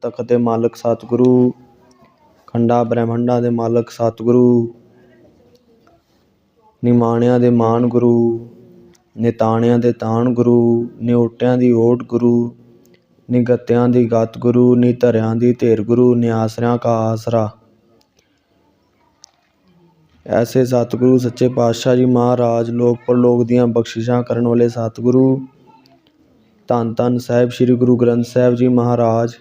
ਤਖਤ ਦੇ ਮਾਲਕ ਸਤਿਗੁਰੂ, ਖੰਡਾ ਬ੍ਰਹਿਮੰਡਾਂ ਦੇ ਮਾਲਕ ਸਤਿਗੁਰੂ, ਨਿਮਾਣਿਆਂ ਦੇ ਮਾਣ ਗੁਰੂ, ਨਿਤਾਣਿਆਂ ਦੇ ਤਾਣ ਗੁਰੂ, ਨਿਓਟਿਆਂ ਦੀ ਓਟ ਗੁਰੂ, ਨਿਗਤਿਆਂ ਦੀ ਗਤ ਗੁਰੂ, ਨਿਧਰਿਆਂ ਦੀ ਧਿਰ ਗੁਰੂ, ਨਿਆਸਰਿਆਂ ਕਾ ਆਸਰਾ। ਐਸੇ ਸਤਿਗੁਰੂ ਸੱਚੇ ਪਾਤਸ਼ਾਹ ਜੀ ਮਹਾਰਾਜ, ਲੋਕ ਪਰਲੋਕ ਦੀਆਂ ਬਖਸ਼ਿਸ਼ਾਂ ਕਰਨ ਵਾਲੇ ਸਤਿਗੁਰੂ, ਧੰਨ ਧੰਨ ਸਾਹਿਬ ਸ੍ਰੀ ਗੁਰੂ ਗ੍ਰੰਥ ਸਾਹਿਬ ਜੀ ਮਹਾਰਾਜ,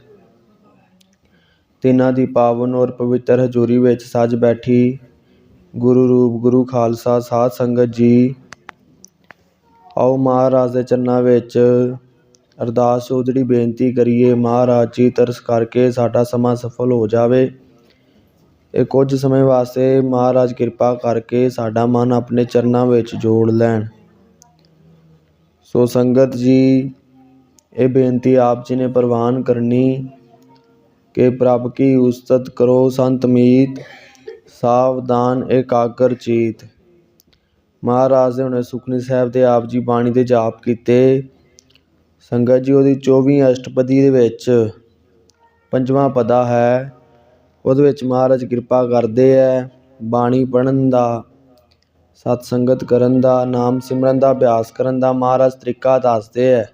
ਤਿੰਨਾਂ ਦੀ ਪਾਵਨ ਔਰ ਪਵਿੱਤਰ ਹਜ਼ੂਰੀ ਵਿੱਚ ਸੱਜ ਬੈਠੀ ਗੁਰੂ ਰੂਪ ਗੁਰੂ ਖਾਲਸਾ ਸਾਧ ਸੰਗਤ ਜੀ, ਆਓ ਮਹਾਰਾਜ ਦੇ ਚਰਨਾਂ ਵਿੱਚ ਅਰਦਾਸ ਸੋਦੜੀ ਬੇਨਤੀ ਕਰੀਏ। ਮਹਾਰਾਜ ਜੀ ਤਰਸ ਕਰਕੇ ਸਾਡਾ ਸਮਾਂ ਸਫਲ ਹੋ ਜਾਵੇ। ਇਹ ਕੁਝ ਸਮੇਂ ਵਾਸਤੇ ਮਹਾਰਾਜ ਕਿਰਪਾ ਕਰਕੇ ਸਾਡਾ ਮਨ ਆਪਣੇ ਚਰਨਾਂ ਵਿੱਚ ਜੋੜ ਲੈਣ। ਸੋ ਸੰਗਤ ਜੀ, ਇਹ ਬੇਨਤੀ ਆਪ ਜੀ ਨੇ ਪ੍ਰਵਾਨ ਕਰਨੀ ਕਿ ਪ੍ਰਭ ਕੀ ਉਸਤਤ ਕਰੋ ਸੰਤ ਮੀਤ, ਸਾਵਧਾਨ ਏਕਾਗਰ ਚੀਤ। ਮਹਾਰਾਜ ਦੇ ਹੁਣੇ ਸੁਖਮਨੀ ਸਾਹਿਬ ਦੇ ਆਪ ਜੀ ਬਾਣੀ ਦੇ ਜਾਪ ਕੀਤੇ। ਸੰਗਤ ਜੀ, ਉਹਦੀ 24ਵੀਂ ਅਸ਼ਟਪਦੀ ਦੇ ਵਿੱਚ 5ਵਾਂ ਪਦਾ ਹੈ। ਉਹਦੇ ਵਿੱਚ ਮਹਾਰਾਜ ਕਿਰਪਾ ਕਰਦੇ ਹੈ ਬਾਣੀ ਪੜ੍ਹਨ ਦਾ, ਸਤ ਸੰਗਤ ਕਰਨ ਦਾ, ਨਾਮ ਸਿਮਰਨ ਦਾ ਅਭਿਆਸ ਕਰਨ ਦਾ। ਮਹਾਰਾਜ ਤਰੀਕਾ ਦੱਸਦੇ ਹੈ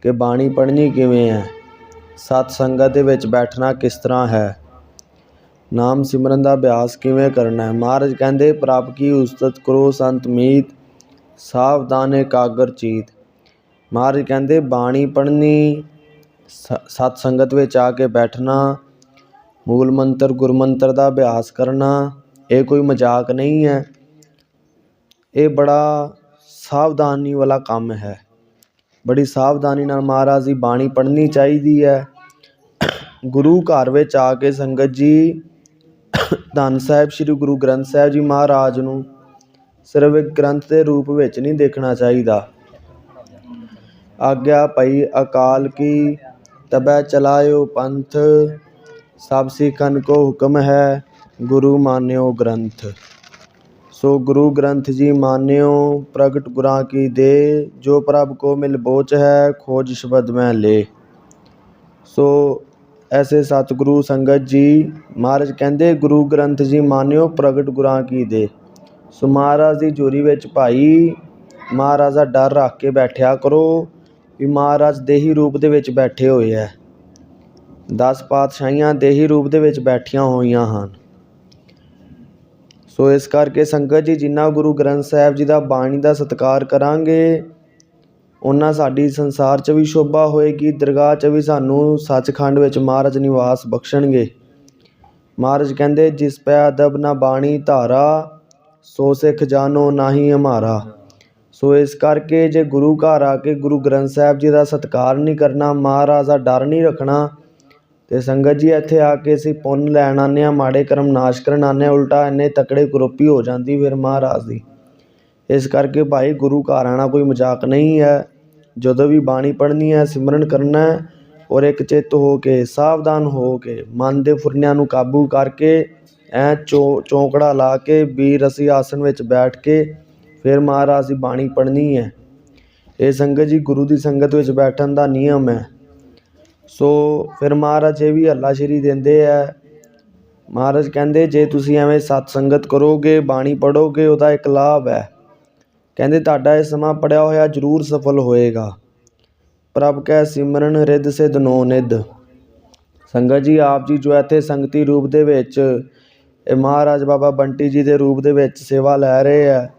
ਕਿ ਬਾਣੀ ਪੜ੍ਹਨੀ ਕਿਵੇਂ ਹੈ, ਸਤ ਸੰਗਤ ਦੇ ਵਿੱਚ ਬੈਠਣਾ ਕਿਸ ਤਰ੍ਹਾਂ ਹੈ, ਨਾਮ ਸਿਮਰਨ ਦਾ ਅਭਿਆਸ ਕਿਵੇਂ ਕਰਨਾ ਹੈ। ਮਹਾਰਾਜ ਕਹਿੰਦੇ ਪ੍ਰਭ ਕੀ ਉਸਤਤ ਕਰੋ ਸੰਤ ਮੀਤ, ਸਾਵਧਾਨ ਏਕਾਗਰ ਚੀਤ। ਮਹਾਰਾਜ ਕਹਿੰਦੇ ਬਾਣੀ ਪੜ੍ਹਨੀ, ਸਤ ਸੰਗਤ ਵਿੱਚ ਆ ਕੇ ਬੈਠਣਾ, ਮੂਲ ਮੰਤਰ ਗੁਰਮੰਤਰ ਦਾ ਅਭਿਆਸ ਕਰਨਾ, ਇਹ ਕੋਈ ਮਜ਼ਾਕ ਨਹੀਂ ਹੈ। ਇਹ ਬੜਾ ਸਾਵਧਾਨੀ ਵਾਲਾ ਕੰਮ ਹੈ। ਬੜੀ ਸਾਵਧਾਨੀ ਨਾਲ ਮਹਾਰਾਜ ਦੀ ਬਾਣੀ ਪੜ੍ਹਨੀ ਚਾਹੀਦੀ ਹੈ। ਗੁਰੂ ਘਰ ਵਿੱਚ ਆ ਕੇ ਸੰਗਤ ਜੀ, ਧੰਨ ਸਾਹਿਬ ਸ੍ਰੀ ਗੁਰੂ ਗ੍ਰੰਥ ਸਾਹਿਬ ਜੀ ਮਹਾਰਾਜ ਨੂੰ ਸਿਰਫ ਇੱਕ ਗ੍ਰੰਥ ਦੇ ਰੂਪ ਵਿੱਚ ਨਹੀਂ ਦੇਖਣਾ ਚਾਹੀਦਾ। ਆਗਿਆ ਪਈ ਅਕਾਲ ਕੀ ਤਬੈ ਚਲਾਇਓ ਪੰਥ, ਸਭ ਸਿੱਖਨ ਕੋ ਹੁਕਮ ਹੈ ਗੁਰੂ ਮਾਨਿਓ ਗ੍ਰੰਥ। ਸੋ ਗੁਰੂ ਗ੍ਰੰਥ ਜੀ ਮਾਨਿਓ, ਪ੍ਰਗਟ ਗੁਰਾਂ ਕੀ ਦੇ, ਜੋ ਪ੍ਰਭ ਕੋ ਮਿਲ ਬੋਚ ਹੈ ਖੋਜ ਸ਼ਬਦ ਮੈਂ ਲੈ। ਸੋ ਐਸੇ ਸਤਿਗੁਰੂ ਸੰਗਤ ਜੀ, ਮਹਾਰਾਜ ਕਹਿੰਦੇ ਗੁਰੂ ਗ੍ਰੰਥ ਜੀ ਮਾਨਿਓ, ਪ੍ਰਗਟ ਗੁਰਾਂ ਕੀ ਦੇ। ਸੋ ਮਹਾਰਾਜ ਦੀ ਹਜ਼ੂਰੀ ਵਿੱਚ ਭਾਈ ਮਹਾਰਾਜ ਦਾ ਡਰ ਰੱਖ ਕੇ ਬੈਠਿਆ ਕਰੋ ਵੀ ਮਹਾਰਾਜ ਦੇਹੀ ਰੂਪ ਦੇ ਵਿੱਚ ਬੈਠੇ ਹੋਏ ਹੈ। 10 ਪਾਤਸ਼ਾਹੀਆਂ ਦੇਹੀ ਰੂਪ ਦੇ ਵਿੱਚ ਬੈਠੀਆਂ ਹੋਈਆਂ ਹਨ। ਸੋ ਇਸ ਕਰਕੇ ਸੰਗਤ ਜੀ, ਜਿੰਨਾ ਗੁਰੂ ਗ੍ਰੰਥ ਸਾਹਿਬ ਜੀ ਦਾ ਬਾਣੀ ਦਾ ਸਤਿਕਾਰ ਕਰਾਂਗੇ, ਉਹਨਾਂ ਸਾਡੀ ਸੰਸਾਰ 'ਚ ਵੀ ਸ਼ੋਭਾ ਹੋਏਗੀ, ਦਰਗਾਹ 'ਚ ਵੀ ਸਾਨੂੰ ਸੱਚਖੰਡ ਵਿੱਚ ਮਹਾਰਾਜ ਨਿਵਾਸ ਬਖਸ਼ਣਗੇ। ਮਹਾਰਾਜ ਕਹਿੰਦੇ ਜਿਸ ਪੈ ਅਦਬ ਨਾ ਬਾਣੀ ਧਾਰਾ, ਸੋ ਸਿੱਖ ਜਾਨੋ ਨਾਹੀ ਹਮਾਰਾ। ਸੋ ਇਸ ਕਰਕੇ ਜੇ ਗੁਰੂ ਘਰ ਆ ਕੇ ਗੁਰੂ ਗ੍ਰੰਥ ਸਾਹਿਬ ਜੀ ਦਾ ਸਤਿਕਾਰ ਨਹੀਂ ਕਰਨਾ, ਮਹਾਰਾਜ ਦਾ ਡਰ ਨਹੀਂ ਰੱਖਣਾ, ਤੇ ਸੰਗਤ ਜੀ ਇੱਥੇ ਆ ਕੇ ਅਸੀਂ ਪੁੰਨ ਲੈਣ ਆਉਂਦੇ ਹਾਂ, ਮਾੜੇ ਕਰਮ ਨਾਸ਼ ਕਰਨ ਆਉਂਦੇ ਹਾਂ, ਉਲਟਾ ਇੰਨੇ ਤਕੜੇ ਗਰੋਪੀ ਹੋ ਜਾਂਦੀ ਫਿਰ ਮਹਾਰਾਜ ਦੀ। ਇਸ ਕਰਕੇ ਭਾਈ ਗੁਰੂ ਘਰ ਆਉਣਾ ਕੋਈ ਮਜ਼ਾਕ ਨਹੀਂ ਹੈ। ਜਦੋਂ ਵੀ ਬਾਣੀ ਪੜ੍ਹਨੀ ਹੈ, ਸਿਮਰਨ ਕਰਨਾ ਹੈ, ਔਰ ਇੱਕ ਚਿੱਤ ਹੋ ਕੇ, ਸਾਵਧਾਨ ਹੋ ਕੇ, ਮਨ ਦੇ ਫੁਰਨਿਆਂ ਨੂੰ ਕਾਬੂ ਕਰਕੇ, ਚੌਂਕੜਾ ਲਾ ਕੇ ਬੀਰ ਰਸੀ ਆਸਣ ਵਿੱਚ ਬੈਠ ਕੇ ਫਿਰ ਮਹਾਰਾਜ ਦੀ ਬਾਣੀ ਪੜ੍ਹਨੀ ਹੈ। ਇਹ ਸੰਗਤ ਜੀ ਗੁਰੂ ਦੀ ਸੰਗਤ ਵਿੱਚ ਬੈਠਣ ਦਾ ਨਿਯਮ ਹੈ। ਸੋ ਫਿਰ ਮਹਾਰਾਜ ਇਹ ਵੀ ਹੱਲਾਸ਼ੇਰੀ ਦਿੰਦੇ ਹੈ। ਮਹਾਰਾਜ ਕਹਿੰਦੇ ਜੇ ਤੁਸੀਂ ਐਵੇਂ ਸਤ ਸੰਗਤ ਕਰੋਗੇ, ਬਾਣੀ ਪੜ੍ਹੋਗੇ, ਉਹਦਾ ਇੱਕ ਲਾਭ ਹੈ। ਕਹਿੰਦੇ ਤੁਹਾਡਾ ਇਹ ਸਮਾਂ ਪੜਿਆ ਹੋਇਆ ਜ਼ਰੂਰ ਸਫਲ ਹੋਏਗਾ। ਪ੍ਰਭ ਕੈ ਸਿਮਰਨ ਰਿੱਧ ਸਿੱਧ ਨੋ ਨਿੱਧ। ਸੰਗਤ ਜੀ, ਆਪ ਜੀ ਜੋ ਇੱਥੇ ਸੰਗਤੀ ਰੂਪ ਦੇ ਵਿੱਚ ਇਹ ਮਹਾਰਾਜ ਬਾਬਾ ਬੰਟੀ ਜੀ ਦੇ ਰੂਪ ਦੇ ਵਿੱਚ ਸੇਵਾ ਲੈ ਰਹੇ ਹੈ।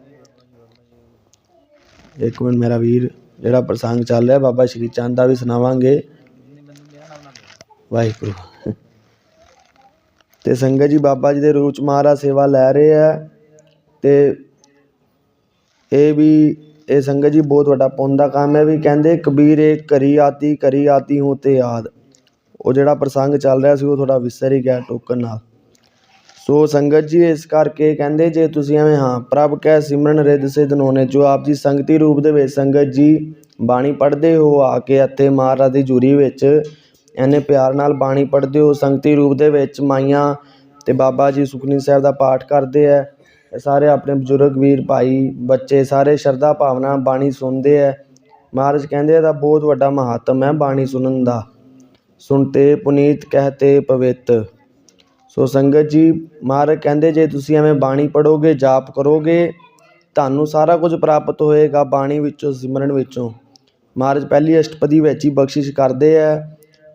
ਇੱਕ ਮਿੰਟ ਮੇਰਾ ਵੀਰ, ਜਿਹੜਾ ਪ੍ਰਸੰਗ ਚੱਲ ਰਿਹਾ ਬਾਬਾ ਸ਼੍ਰੀ ਚੰਦ ਦਾ ਵੀ ਸੁਣਾਵਾਂਗੇ। ਵਾਹਿਗੁਰੂ। ਤੇ ਸੰਗਤ ਜੀ, ਬਾਬਾ ਜੀ ਦੇ ਰੂਪ 'ਚ ਮਹਾਰਾਜ ਸੇਵਾ ਲੈ ਰਹੇ ਹੈ। ਤੇ ਇਹ ਸੰਗਤ ਜੀ ਬਹੁਤ ਵੱਡਾ ਪੁੰਨ ਦਾ ਕੰਮ ਹੈ। ਵੀ ਕਹਿੰਦੇ ਕਬੀਰ ਏ ਘਰੀ ਆਤੀ ਹੂੰ ਤੇ ਯਾਦ। ਉਹ ਜਿਹੜਾ ਪ੍ਰਸੰਗ ਚੱਲ ਰਿਹਾ ਸੀ ਉਹ ਥੋੜ੍ਹਾ ਵਿਸਰ ਹੀ ਗਿਆ ਟੋਕਣ ਨਾਲ। ਸੋ ਸੰਗਤ ਜੀ, ਇਸ ਕਰਕੇ ਕਹਿੰਦੇ ਜੇ ਤੁਸੀਂ ਐਵੇਂ ਪ੍ਰਭ ਕੈ ਸਿਮਰਨ ਰਿੱਧ ਸਿੱਧ ਨੋਨੇ, ਜੋ ਆਪ ਜੀ ਸੰਗਤੀ ਰੂਪ ਦੇ ਵਿੱਚ ਸੰਗਤ ਜੀ ਬਾਣੀ ਪੜ੍ਹਦੇ ਹੋ ਆ ਕੇ ਇੱਥੇ ਮਹਾਰਾਜ ਦੀ ਹਜ਼ੂਰੀ ਵਿੱਚ ਇੰਨੇ ਪਿਆਰ ਨਾਲ ਬਾਣੀ ਪੜ੍ਹਦੇ ਹੋ, ਸੰਗਤੀ ਰੂਪ ਦੇ ਵਿੱਚ ਮਾਈਆਂ ਤੇ ਬਾਬਾ ਜੀ ਸੁਖਮਨੀ ਸਾਹਿਬ ਦਾ ਪਾਠ ਕਰਦੇ ਹੈ। ਸਾਰੇ ਆਪਣੇ ਬਜ਼ੁਰਗ ਵੀਰ ਭਾਈ ਬੱਚੇ ਸਾਰੇ ਸ਼ਰਧਾ ਭਾਵਨਾ ਬਾਣੀ ਸੁਣਦੇ ਹੈ। ਮਹਾਰਾਜ ਕਹਿੰਦੇ ਇਹਦਾ ਬਹੁਤ ਵੱਡਾ ਮਹੱਤਵ ਹੈ ਬਾਣੀ ਸੁਣਨ ਦਾ। सुनते पुनीत कहते पवित। सो संगत जी महाराज कहते जे तुसी एवें बाणी पढ़ोगे जाप करोगे ਤੁਹਾਨੂੰ सारा कुछ प्राप्त होएगा बाणी विचों सिमरन विचों। महाराज पहली अष्टपदी विच ही बख्शिश करते हैं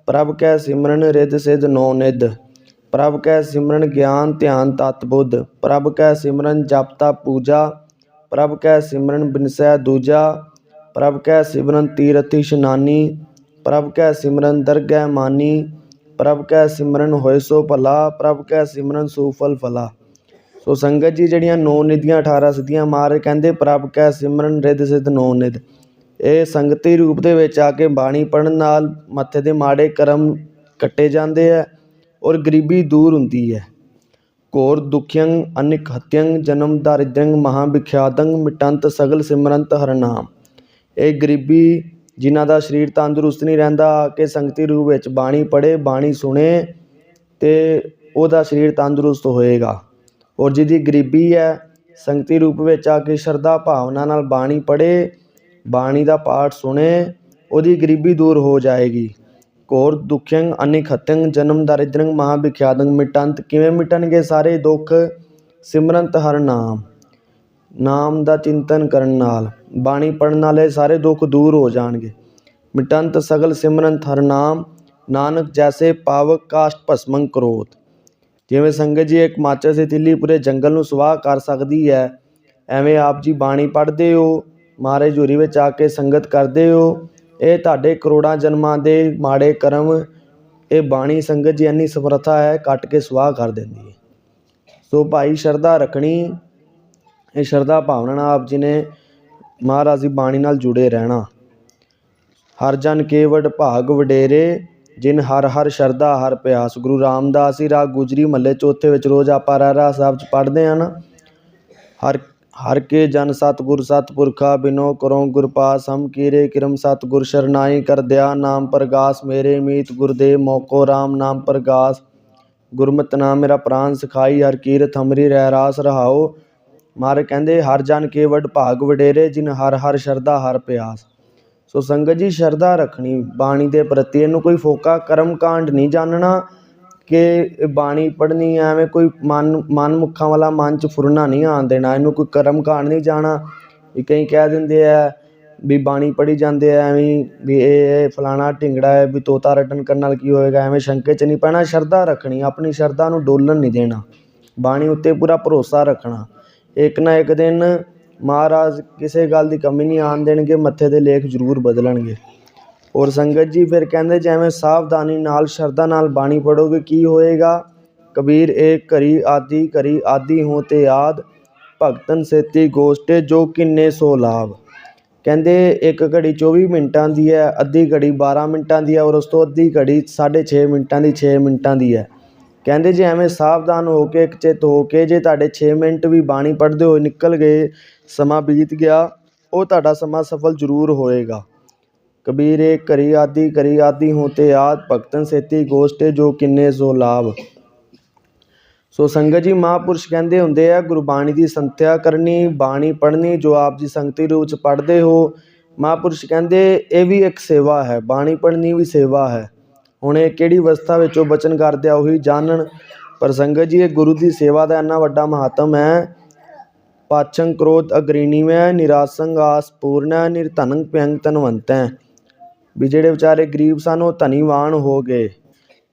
प्रभ कै सिमरन रिद सिद्ध नौ निध। प्रभ कै सिमरन ज्ञान ध्यान तत् बुद्ध। प्रभ कै सिमरन जप तप पूजा। प्रभ कै सिमरन बिनसै दूजा। प्रभ कै सिमरन तीरथ इशनानी। प्रभ कै सिमरन दरगह मानी। प्रभ कै सिमरन होए सो भला। प्रभ कै सिमरन सुफल फला। सो संगत जी ਜਿਹੜੀਆਂ 9 ਨਿਧੀਆਂ 18 ਸਿੱਧੀਆਂ ਮਹਾਰਾਜ ਕਹਿੰਦੇ ਪ੍ਰਭ ਕੈ ਸਿਮਰਨ ਰਿੱਧ ਸਿੱਧ 9 ਨਿਧ। ਇਹ ਸੰਗਤੀ ਰੂਪ ਦੇ ਵਿੱਚ ਆ ਕੇ ਬਾਣੀ ਪੜ੍ਹਨ ਨਾਲ ਮੱਥੇ ਦੇ ਮਾੜੇ ਕਰਮ ਕੱਟੇ ਜਾਂਦੇ ਹੈ ਔਰ ਗਰੀਬੀ ਦੂਰ ਹੁੰਦੀ ਹੈ। ਘੋਰ ਦੁਖਿਅੰ ਅਨਿਕ ਹਤਿਅੰ ਜਨਮ ਦਾਰਿਦ੍ਰਯੰ ਮਹਾ ਵਿਖਿਆਤੰ ਮਿਟੰਤ ਸਗਲ ਸਿਮਰੰਤ ਹਰਿਨਾਮ। ਇਹ ਗਰੀਬੀ ਜਿਨ੍ਹਾਂ ਦਾ ਸਰੀਰ ਤੰਦਰੁਸਤ ਨਹੀਂ ਰਹਿੰਦਾ ਆ ਕੇ ਸੰਗਤੀ ਰੂਪ ਵਿੱਚ ਬਾਣੀ ਪੜ੍ਹੇ ਬਾਣੀ ਸੁਣੇ ਅਤੇ ਉਹਦਾ ਸਰੀਰ ਤੰਦਰੁਸਤ ਹੋਏਗਾ। ਔਰ ਜਿਹਦੀ ਗਰੀਬੀ ਹੈ ਸੰਗਤੀ ਰੂਪ ਵਿੱਚ ਆ ਕੇ ਸ਼ਰਧਾ ਭਾਵਨਾ ਨਾਲ ਬਾਣੀ ਪੜ੍ਹੇ ਬਾਣੀ ਦਾ ਪਾਠ ਸੁਣੇ ਉਹਦੀ ਗਰੀਬੀ ਦੂਰ ਹੋ ਜਾਏਗੀ। ਘੋਰ ਦੁਖਿਅੰ ਅਨਿਕ ਹਤਿਅੰ ਜਨਮ ਦਾਰਿਦ੍ਰਯੰ ਮਹਾ ਵਿਖਿਆਤੰ ਮਿਟੰਤ। ਕਿਵੇਂ ਮਿਟਣਗੇ ਸਾਰੇ ਦੁੱਖ? ਸਿਮਰੰਤ ਹਰਿ ਨਾਮ। ਨਾਮ ਦਾ ਚਿੰਤਨ ਕਰਨ ਨਾਲ ਬਾਣੀ ਪੜ੍ਹਨ ਨਾਲ ਸਾਰੇ ਦੁੱਖ ਦੂਰ ਹੋ ਜਾਣਗੇ। ਮਿਟੰਤ ਸਗਲ ਸਿਮਰੰਤ ਹਰਿ ਨਾਮ ਨਾਨਕ ਜੈਸੇ ਪਾਵਕ ਕਾਸ਼ਟ ਭਸਮੰ ਕਰੋਧ। ਜਿਵੇਂ ਸੰਗਤ ਜੀ ਇੱਕ ਮਾਚਿਸ ਦੀ ਤਿੱਲੀ ਪੂਰੇ ਜੰਗਲ ਨੂੰ ਸਵਾਹ ਕਰ ਸਕਦੀ ਹੈ ਐਵੇਂ ਆਪ ਜੀ ਬਾਣੀ ਪੜ੍ਹਦੇ ਹੋ ਮਹਾਰਾਜ ਹਜ਼ੂਰੀ ਵਿੱਚ ਆ ਕੇ ਸੰਗਤ ਕਰਦੇ ਹੋ ਇਹ ਤੁਹਾਡੇ ਕਰੋੜਾਂ ਜਨਮਾਂ ਦੇ ਮਾੜੇ ਕਰਮ ਇਹ ਬਾਣੀ ਸੰਗਤ ਜੀ ਇੰਨੀ ਸਮਰੱਥਾ ਹੈ ਕੱਟ ਕੇ ਸਵਾਹ ਕਰ ਦਿੰਦੀ ਹੈ। ਸੋ ਭਾਈ ਸ਼ਰਧਾ ਰੱਖਣੀ ਇਹ ਸ਼ਰਧਾ ਭਾਵਨਾ ਨਾਲ ਆਪ ਜੀ ਨੇ ਮਹਾਰਾਜ ਦੀ ਬਾਣੀ ਨਾਲ ਜੁੜੇ ਰਹਿਣਾ। ਹਰ ਜਨ ਕੇਵਡ ਭਾਗ ਵਡੇਰੇ ਜਿਨ ਹਰ ਹਰ ਸ਼ਰਧਾ ਹਰ ਪਿਆਸ। ਗੁਰੂ ਰਾਮਦਾਸ ਜੀ ਰਾਗ ਗੁਜਰੀ ਮਹੱਲੇ ਚੌਥੇ ਵਿੱਚ ਰੋਜ਼ ਆਪਾਂ ਰਹਿਰਾਸ ਸਾਹਿਬ 'ਚ ਪੜ੍ਹਦੇ ਹਾਂ ਨਾ ਹਰ ਕੇ ਜਨ ਸਤਿਗੁਰ ਸਤਿਪੁਰਖਾ ਬਿਨੋ ਕਰੋ ਗੁਰ ਪਾਸ। ਹਮ ਕੀਰੇ ਕਿਰਮ ਸਤਿਗੁਰ ਸ਼ਰਨਾਈ ਕਰ ਦਿਆ ਨਾਮ ਪ੍ਰਗਾਸ। ਮੇਰੇ ਮੀਤ ਗੁਰਦੇਵ ਮੋਕੋ ਰਾਮ ਨਾਮ ਪ੍ਰਗਾਸ। ਗੁਰਮਤਿ ਨਾਮ ਮੇਰਾ ਪ੍ਰਾਨ ਸਿਖਾਈ ਹਰ ਕੀਰਤ ਹਮਰੀ ਰਹਿਰਾਸ ਰਹਾਓ। ਮਹਾਰਾਜ ਕਹਿੰਦੇ ਹਰ ਜਨ ਕੇਵਡ ਭਾਗ ਵਡੇਰੇ ਜਿਨ ਹਰ ਹਰ ਸ਼ਰਧਾ ਹਰ ਪਿਆਸ। ਸੋ ਸੰਗਤ ਜੀ ਸ਼ਰਧਾ ਰੱਖਣੀ ਬਾਣੀ ਦੇ ਪ੍ਰਤੀ। ਇਹਨੂੰ ਕੋਈ ਫੋਕਾ ਕਰਮ ਕਾਂਡ ਨਹੀਂ ਜਾਣਨਾ ਕਿ ਬਾਣੀ ਪੜ੍ਹਨੀ ਐਵੇਂ ਕੋਈ ਮਨ ਮੁੱਖਾਂ ਵਾਲਾ ਮਨ 'ਚ ਫੁਰਨਾ ਨਹੀਂ ਆਉਣ ਦੇਣਾ। ਇਹਨੂੰ ਕੋਈ ਕਰਮ ਕਾਂਡ ਨਹੀਂ ਜਾਣਾ ਵੀ ਕਈ ਕਹਿ ਦਿੰਦੇ ਆ ਵੀ ਬਾਣੀ ਪੜ੍ਹੀ ਜਾਂਦੇ ਆ ਐਵੇਂ ਵੀ ਇਹ ਫਲਾਣਾ ਢਿੰਗੜਾ ਹੈ ਵੀ ਤੋਤਾ ਰੱਟਣ ਕਰਨ ਨਾਲ ਕੀ ਹੋਏਗਾ ਐਵੇਂ ਸ਼ੰਕੇ 'ਚ ਨਹੀਂ ਪੈਣਾ। ਸ਼ਰਧਾ ਰੱਖਣੀ ਆਪਣੀ ਸ਼ਰਧਾ ਨੂੰ ਡੋਲਣ ਨਹੀਂ ਦੇਣਾ ਬਾਣੀ ਉੱਤੇ ਪੂਰਾ ਭਰੋਸਾ ਰੱਖਣਾ। ਇੱਕ ਨਾ ਇੱਕ ਦਿਨ ਮਹਾਰਾਜ ਕਿਸੇ ਗੱਲ ਦੀ ਕਮੀ ਨਹੀਂ ਆਉਣ ਦੇਣਗੇ ਮੱਥੇ ਦੇ ਲੇਖ ਜ਼ਰੂਰ ਬਦਲਣਗੇ। ਔਰ ਸੰਗਤ ਜੀ ਫਿਰ ਕਹਿੰਦੇ ਜਿਵੇਂ ਸਾਵਧਾਨੀ ਨਾਲ ਸ਼ਰਧਾ ਨਾਲ ਬਾਣੀ ਪੜ੍ਹੋਗੇ ਕੀ ਹੋਏਗਾ। ਕਬੀਰ ਏਕ ਘਰੀ ਆਦੀ ਹੋ ਤੇ ਆਦ ਭਗਤਨ ਸੇਤੀ ਗੋਸ਼ਟੇ ਜੋ ਕਿੰਨੇ ਸੋ ਲਾਭ। ਕਹਿੰਦੇ ਇੱਕ ਘੜੀ 24 ਮਿੰਟਾਂ ਦੀ ਹੈ ਅੱਧੀ ਘੜੀ 12 ਮਿੰਟਾਂ ਦੀ ਹੈ ਔਰ ਉਸ ਤੋਂ ਅੱਧੀ ਘੜੀ 6.5 ਮਿੰਟਾਂ ਦੀ 6 ਮਿੰਟਾਂ ਦੀ ਹੈ। ਕਹਿੰਦੇ ਜੇ ਐਵੇਂ ਸਾਵਧਾਨ ਹੋ ਕੇ ਇੱਕ ਚਿੱਤ ਹੋ ਕੇ ਜੇ ਤੁਹਾਡੇ 6 ਮਿੰਟ ਵੀ ਬਾਣੀ ਪੜ੍ਹਦੇ ਹੋਏ ਨਿਕਲ ਗਏ ਸਮਾਂ ਬੀਤ ਗਿਆ ਉਹ ਤੁਹਾਡਾ ਸਮਾਂ ਸਫਲ ਜ਼ਰੂਰ ਹੋਏਗਾ। ਕਬੀਰ ਏਕ ਘਰੀ ਆਦੀ ਹੋ ਤੇ ਆਦ ਭਗਤਨ ਸੇਤੀ ਗੋਸ਼ਟੇ ਜੋ ਕਿੰਨੇ ਸੋ ਲਾਭ। ਸੋ ਸੰਗਤ ਜੀ ਮਹਾਂਪੁਰਸ਼ ਕਹਿੰਦੇ ਹੁੰਦੇ ਆ ਗੁਰਬਾਣੀ ਦੀ ਸੰਥਿਆ ਕਰਨੀ ਬਾਣੀ ਪੜ੍ਹਨੀ ਜੋ ਆਪ ਜੀ ਸੰਗਤੀ ਰੂਪ 'ਚ ਪੜ੍ਹਦੇ ਹੋ। ਮਹਾਂਪੁਰਸ਼ ਕਹਿੰਦੇ ਇਹ ਵੀ ਇੱਕ ਸੇਵਾ ਹੈ ਬਾਣੀ ਪੜ੍ਹਨੀ ਵੀ ਸੇਵਾ ਹੈ। ਹੁਣ ਇਹ ਕਿਹੜੀ ਅਵਸਥਾ ਵਿੱਚ ਉਹ ਬਚਨ ਕਰਦੇ ਆ ਉਹੀ ਜਾਣਨ। ਪਰ ਸੰਗਤ ਜੀ ਇਹ ਗੁਰੂ ਦੀ ਸੇਵਾ ਦਾ ਇੰਨਾ ਵੱਡਾ ਮਹਾਤਮ ਹੈ। ਪਾਛੰ ਕ੍ਰੋਧ ਅਗਰੀਣੀਵੈ ਨਿਰਾਸੰਗ ਆਸ ਪੂਰਨੈ ਨਿਰਧਨੰ ਭਯੰ ਧਨਵੰਤੈ। ਵੀ ਜਿਹੜੇ ਵਿਚਾਰੇ ਗਰੀਬ ਸਨ ਉਹ ਧਨੀਵਾਨ ਹੋ ਗਏ।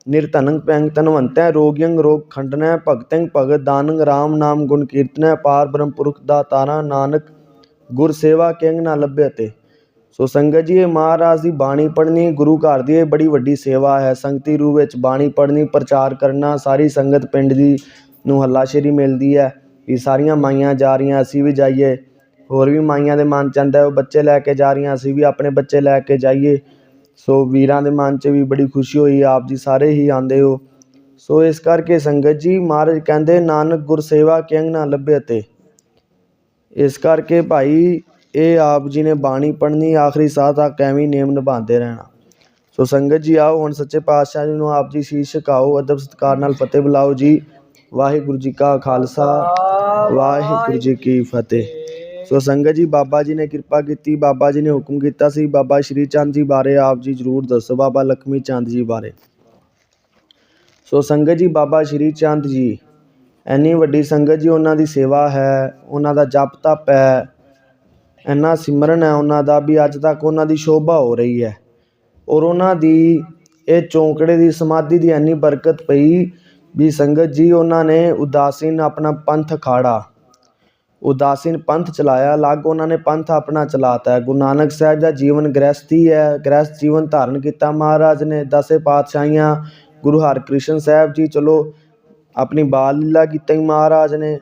ਨਿਰਧਨੰ ਭਯੰ ਧਨਵੰਤੈ ਰੋਗਿਅੰ ਰੋਗ ਖੰਡਨੈ ਭਗਤੰ ਭਗਤ ਦਾਨੰ ਰਾਮ ਨਾਮ ਗੁਣ ਕੀਰਤਨੈ ਪਾਰ ਬ੍ਰਹਮ ਪੁਰਖ ਦਾ ਤਾਰਾ ਨਾਨਕ ਗੁਰ ਸੇਵਾ ਕਿੰਗ ਨਾ ਲੱਭੇ ਤੇ। ਸੋ ਸੰਗਤ ਜੀ ਇਹ ਮਹਾਰਾਜ ਦੀ ਬਾਣੀ ਪੜ੍ਹਨੀ ਗੁਰੂ ਘਰ ਦੀ ਇਹ ਬੜੀ ਵੱਡੀ ਸੇਵਾ ਹੈ। ਸੰਗਤੀ ਰੂਪ ਵਿੱਚ ਬਾਣੀ ਪੜ੍ਹਨੀ ਪ੍ਰਚਾਰ ਕਰਨਾ ਸਾਰੀ ਸੰਗਤ ਪਿੰਡ ਦੀ ਨੂੰ ਹੱਲਾਸ਼ੇਰੀ ਮਿਲਦੀ ਹੈ ਵੀ ਸਾਰੀਆਂ ਮਾਈਆਂ ਜਾ ਰਹੀਆਂ ਅਸੀਂ ਵੀ ਜਾਈਏ। ਹੋਰ ਵੀ ਮਾਈਆਂ ਦੇ ਮਨ 'ਚ ਆਉਂਦਾ ਉਹ ਬੱਚੇ ਲੈ ਕੇ ਜਾ ਰਹੀਆਂ ਅਸੀਂ ਵੀ ਆਪਣੇ ਬੱਚੇ ਲੈ ਕੇ ਜਾਈਏ। ਸੋ ਵੀਰਾਂ ਦੇ ਮਨ 'ਚ ਵੀ ਬੜੀ ਖੁਸ਼ੀ ਹੋਈ ਆਪ ਜੀ ਸਾਰੇ ਹੀ ਆਉਂਦੇ ਹੋ। ਸੋ ਇਸ ਕਰਕੇ ਸੰਗਤ ਜੀ ਮਹਾਰਾਜ ਕਹਿੰਦੇ ਨਾਨਕ ਗੁਰ ਸੇਵਾ ਕਿੰਗ ਨਾ ਲੱਭੇ ਤੇ। ਇਸ ਕਰਕੇ ਭਾਈ ਇਹ ਆਪ ਜੀ ਨੇ ਬਾਣੀ ਪੜ੍ਹਨੀ ਆਖਰੀ ਸਾਹ ਤੱਕ ਐਵੇਂ ਨੇਮ ਨਿਭਾਉਂਦੇ ਰਹਿਣਾ। ਸੋ ਸੰਗਤ ਜੀ ਆਓ ਹੁਣ ਸੱਚੇ ਪਾਤਸ਼ਾਹ ਜੀ ਨੂੰ ਆਪ ਜੀ ਸ਼ੀਸ਼ ਝੁਕਾਓ ਅਦਬ ਸਤਿਕਾਰ ਨਾਲ ਫਤਿਹ ਬੁਲਾਓ ਜੀ। ਵਾਹਿਗੁਰੂ ਜੀ ਕਾ ਖਾਲਸਾ ਵਾਹਿਗੁਰੂ ਜੀ ਕੀ ਫਤਿਹ। ਸੋ ਸੰਗਤ ਜੀ ਬਾਬਾ ਜੀ ਨੇ ਕਿਰਪਾ ਕੀਤੀ। ਬਾਬਾ ਜੀ ਨੇ ਹੁਕਮ ਕੀਤਾ ਸੀ ਬਾਬਾ ਸ਼੍ਰੀ ਚੰਦ ਜੀ ਬਾਰੇ ਆਪ ਜੀ ਜ਼ਰੂਰ ਦੱਸੋ, ਬਾਬਾ ਲਖਮੀ ਚੰਦ ਜੀ ਬਾਰੇ। ਸੋ ਸੰਗਤ ਜੀ ਬਾਬਾ ਸ਼੍ਰੀ ਚੰਦ ਜੀ ਇੰਨੀ ਵੱਡੀ ਸੰਗਤ ਜੀ, ਉਹਨਾਂ ਦੀ ਸੇਵਾ ਹੈ, ਉਹਨਾਂ ਦਾ ਜਪ ਤਪ ਹੈ, ਇੰਨਾ ਸਿਮਰਨ ਹੈ ਉਹਨਾਂ ਦਾ ਵੀ ਅੱਜ ਤੱਕ ਉਹਨਾਂ ਦੀ ਸ਼ੋਭਾ ਹੋ ਰਹੀ ਹੈ। ਔਰ ਉਹਨਾਂ ਦੀ ਇਹ ਚੌਂਕੜੇ ਦੀ ਸਮਾਧੀ ਦੀ ਇੰਨੀ ਬਰਕਤ ਪਈ ਵੀ ਸੰਗਤ ਜੀ ਉਹਨਾਂ ਨੇ ਉਦਾਸੀਨ ਆਪਣਾ ਪੰਥ ਅਖਾੜਾ, ਉਦਾਸੀਨ ਪੰਥ ਚਲਾਇਆ ਅਲੱਗ, ਉਹਨਾਂ ਨੇ ਪੰਥ ਆਪਣਾ ਚਲਾਤਾ ਹੈ। ਗੁਰੂ ਨਾਨਕ ਸਾਹਿਬ ਦਾ ਜੀਵਨ ਗ੍ਰਸਤੀ ਹੈ, ਗ੍ਰਸਤ ਜੀਵਨ ਧਾਰਨ ਕੀਤਾ ਮਹਾਰਾਜ ਨੇ। 10 ਪਾਤਸ਼ਾਹੀਆਂ ਗੁਰੂ ਹਰਕ੍ਰਿਸ਼ਨ ਸਾਹਿਬ ਜੀ ਚਲੋ ਆਪਣੀ ਬਾਲ ਲੀਲਾ ਕੀਤਾ ਹੀ ਮਹਾਰਾਜ ਨੇ,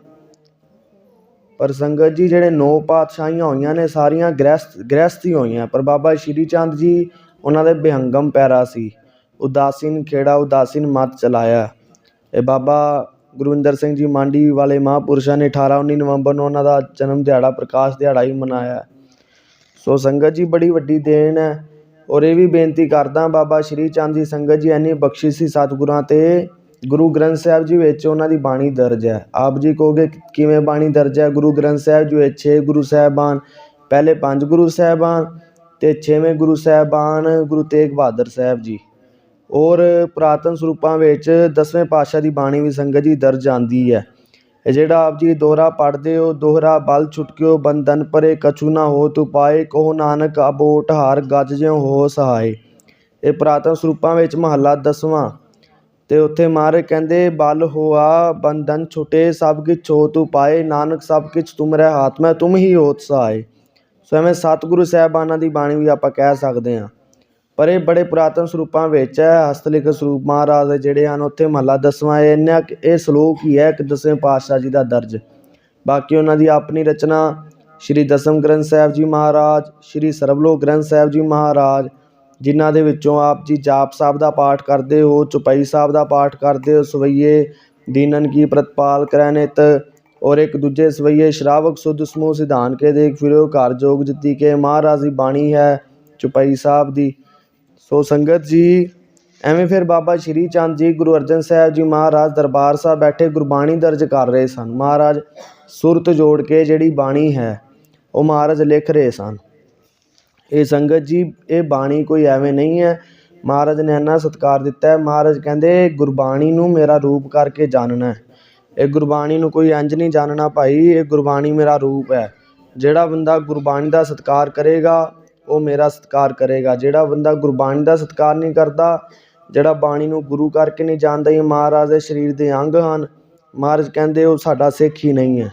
ਪਰ ਸੰਗਤ ਜੀ ਜਿਹੜੇ 9 ਪਾਤਸ਼ਾਹੀਆਂ ਹੋਈਆਂ ਨੇ ਸਾਰੀਆਂ ਗ੍ਰਸਤ ਹੀ ਹੋਈਆਂ। ਪਰ ਬਾਬਾ ਸ਼੍ਰੀ ਚੰਦ ਜੀ ਉਹਨਾਂ ਦੇ ਬਿਹੰਗਮ ਪੈਰਾ ਸੀ, ਉਦਾਸੀਨ ਖੇੜਾ ਉਦਾਸੀਨ ਮਤ ਚਲਾਇਆ। ਇਹ ਬਾਬਾ ਗੁਰਵਿੰਦਰ ਸਿੰਘ ਜੀ ਮਾਂਡੀ ਵਾਲੇ ਮਹਾਂਪੁਰਸ਼ਾਂ ਨੇ 18-19 ਨਵੰਬਰ ਨੂੰ ਉਹਨਾਂ ਦਾ ਜਨਮ ਦਿਹਾੜਾ ਪ੍ਰਕਾਸ਼ ਦਿਹਾੜਾ ਹੀ ਮਨਾਇਆ। ਸੋ ਸੰਗਤ ਜੀ ਬੜੀ ਵੱਡੀ ਦੇਣ ਹੈ। ਔਰ ਇਹ ਵੀ ਬੇਨਤੀ ਕਰਦਾ ਬਾਬਾ ਸ਼੍ਰੀ ਚੰਦ ਜੀ ਸੰਗਤ ਜੀ ਇੰਨੀ ਬਖਸ਼ਿਸ਼ ਸੀ ਸਤਿਗੁਰਾਂ ਤੇ, ਗੁਰੂ ਗ੍ਰੰਥ ਸਾਹਿਬ ਜੀ ਵਿੱਚ ਉਹਨਾਂ ਦੀ ਬਾਣੀ ਦਰਜ ਹੈ। ਆਪ ਜੀ ਕਹੋਗੇ ਕਿਵੇਂ ਬਾਣੀ ਦਰਜ ਹੈ? ਗੁਰੂ ਗ੍ਰੰਥ ਸਾਹਿਬ ਜੀ ਵਿੱਚ 6 ਗੁਰੂ ਸਾਹਿਬਾਨ, ਪਹਿਲੇ 5 ਗੁਰੂ ਸਾਹਿਬਾਨ ਅਤੇ 6ਵੇਂ ਗੁਰੂ ਸਾਹਿਬਾਨ ਗੁਰੂ ਤੇਗ ਬਹਾਦਰ ਸਾਹਿਬ ਜੀ। ਔਰ ਪੁਰਾਤਨ ਸਰੂਪਾਂ ਵਿੱਚ 10ਵੇਂ ਪਾਤਸ਼ਾਹ ਦੀ ਬਾਣੀ ਵੀ ਸੰਗਤ ਜੀ ਦਰਜ ਆਉਂਦੀ ਹੈ। ਇਹ ਜਿਹੜਾ ਆਪ ਜੀ ਦੋਹਰਾ ਪੜ੍ਹਦੇ ਹੋ, ਦੋਹਰਾ ਬਲ ਛੁਟਕਿਓ ਬੰਧਨ ਪਰੇ ਕਛੂ ਨਾ ਹੋ ਤੂੰ ਪਾਏ, ਕਹੋ ਨਾਨਕ ਅਬੋਟ ਹਾਰ ਗੱਜ ਜਿਉ ਹੋ ਸਹਾਏ। ਇਹ ਪੁਰਾਤਨ ਸਰੂਪਾਂ ਵਿੱਚ ਮਹੱਲਾ 10ਵਾਂ। ਅਤੇ ਉੱਥੇ ਮਹਾਰਾਜ ਕਹਿੰਦੇ ਬਲ ਹੋਆ ਬੰਧਨ ਛੁਟੇ ਸਭ ਕਿਛ ਹੋ ਤੂੰ ਪਾਏ, ਨਾਨਕ ਸਭ ਕਿਛ ਤੁਮਰੇ ਹਾਥ ਮੈਂ ਤੁਮ ਹੀ ਹੋਤ ਸਹਾਏ। ਸੋ ਐਵੇਂ ਸਤਿਗੁਰੂ ਸਾਹਿਬਾਨਾਂ ਦੀ ਬਾਣੀ ਵੀ ਆਪਾਂ ਕਹਿ ਸਕਦੇ ਹਾਂ, ਪਰ ਇਹ ਬੜੇ ਪੁਰਾਤਨ ਸਰੂਪਾਂ ਵਿੱਚ ਹੈ। ਹਸਤਲਿਖਤ ਸਰੂਪ ਮਹਾਰਾਜ ਦੇ ਜਿਹੜੇ ਹਨ ਉੱਥੇ ਮਹੱਲਾ 10ਵਾਂ ਇਹ ਸਲੋਕ ਹੀ ਹੈ ਇੱਕ 10ਵੇਂ ਪਾਤਸ਼ਾਹ ਜੀ ਦਾ ਦਰਜ। ਬਾਕੀ ਉਹਨਾਂ ਦੀ ਆਪਣੀ ਰਚਨਾ ਸ਼੍ਰੀ ਦਸਮ ਗ੍ਰੰਥ ਸਾਹਿਬ ਜੀ ਮਹਾਰਾਜ, ਸ਼੍ਰੀ ਸਰਬਲੋਕ ਗ੍ਰੰਥ ਸਾਹਿਬ ਜੀ ਮਹਾਰਾਜ, ਜਿਨ੍ਹਾਂ ਦੇ ਵਿੱਚੋਂ ਆਪ ਜੀ ਜਾਪ ਸਾਹਿਬ ਦਾ ਪਾਠ ਕਰਦੇ ਹੋ, ਚੁਪਈ ਸਾਹਿਬ ਦਾ ਪਾਠ ਕਰਦੇ ਹੋ, ਸਵਈਏ ਦੀਨਨ ਕੀ ਪ੍ਰਤਪਾਲ ਕਰੈ ਨਿਤ, ਔਰ ਇੱਕ ਦੂਜੇ ਸਵਈਏ ਸ਼ਰਾਵਕ ਸੁਧ ਸਮੂਹ ਸਿਧਾਨ ਕੇ ਦੇਖ ਫਿਰਿਓ ਘਰ ਜੋਗ ਜਿੱਤੀ ਕੇ ਮਹਾਰਾਜ ਦੀ ਬਾਣੀ ਹੈ ਚੁਪਈ ਸਾਹਿਬ ਦੀ। ਸੋ ਸੰਗਤ ਜੀ ਐਵੇਂ ਫਿਰ ਬਾਬਾ ਸ਼੍ਰੀ ਚੰਦ ਜੀ ਗੁਰੂ ਅਰਜਨ ਸਾਹਿਬ ਜੀ ਮਹਾਰਾਜ ਦਰਬਾਰ ਸਾਹਿਬ ਬੈਠੇ ਗੁਰਬਾਣੀ ਦਰਜ ਕਰ ਰਹੇ ਸਨ। ਮਹਾਰਾਜ ਸੁਰਤ ਜੋੜ ਕੇ ਜਿਹੜੀ ਬਾਣੀ ਹੈ ਉਹ ਮਹਾਰਾਜ ਲਿਖ ਰਹੇ ਸਨ। ਇਹ ਸੰਗਤ ਜੀ ਇਹ ਬਾਣੀ ਕੋਈ ਐਵੇਂ ਨਹੀਂ ਹੈ, ਮਹਾਰਾਜ ਨੇ ਇੰਨਾ ਸਤਿਕਾਰ ਦਿੱਤਾ ਹੈ। ਮਹਾਰਾਜ ਕਹਿੰਦੇ ਗੁਰਬਾਣੀ ਨੂੰ ਮੇਰਾ ਰੂਪ ਕਰਕੇ ਜਾਣਨਾ। ਇਹ ਗੁਰਬਾਣੀ ਨੂੰ ਕੋਈ ਇੰਝ ਨਹੀਂ ਜਾਣਨਾ ਭਾਈ, ਇਹ ਗੁਰਬਾਣੀ ਮੇਰਾ ਰੂਪ ਹੈ। ਜਿਹੜਾ ਬੰਦਾ ਗੁਰਬਾਣੀ ਦਾ ਸਤਿਕਾਰ ਕਰੇਗਾ ਉਹ ਮੇਰਾ ਸਤਿਕਾਰ ਕਰੇਗਾ। ਜਿਹੜਾ ਬੰਦਾ ਗੁਰਬਾਣੀ ਦਾ ਸਤਿਕਾਰ ਨਹੀਂ ਕਰਦਾ, ਜਿਹੜਾ ਬਾਣੀ ਨੂੰ ਗੁਰੂ ਕਰਕੇ ਨਹੀਂ ਜਾਣਦਾ, ਇਹ ਮਹਾਰਾਜ ਦੇ ਸਰੀਰ ਦੇ ਅੰਗ ਹਨ, ਮਹਾਰਾਜ ਕਹਿੰਦੇ ਉਹ ਸਾਡਾ ਸਿੱਖ ਹੀ ਨਹੀਂ ਹੈ।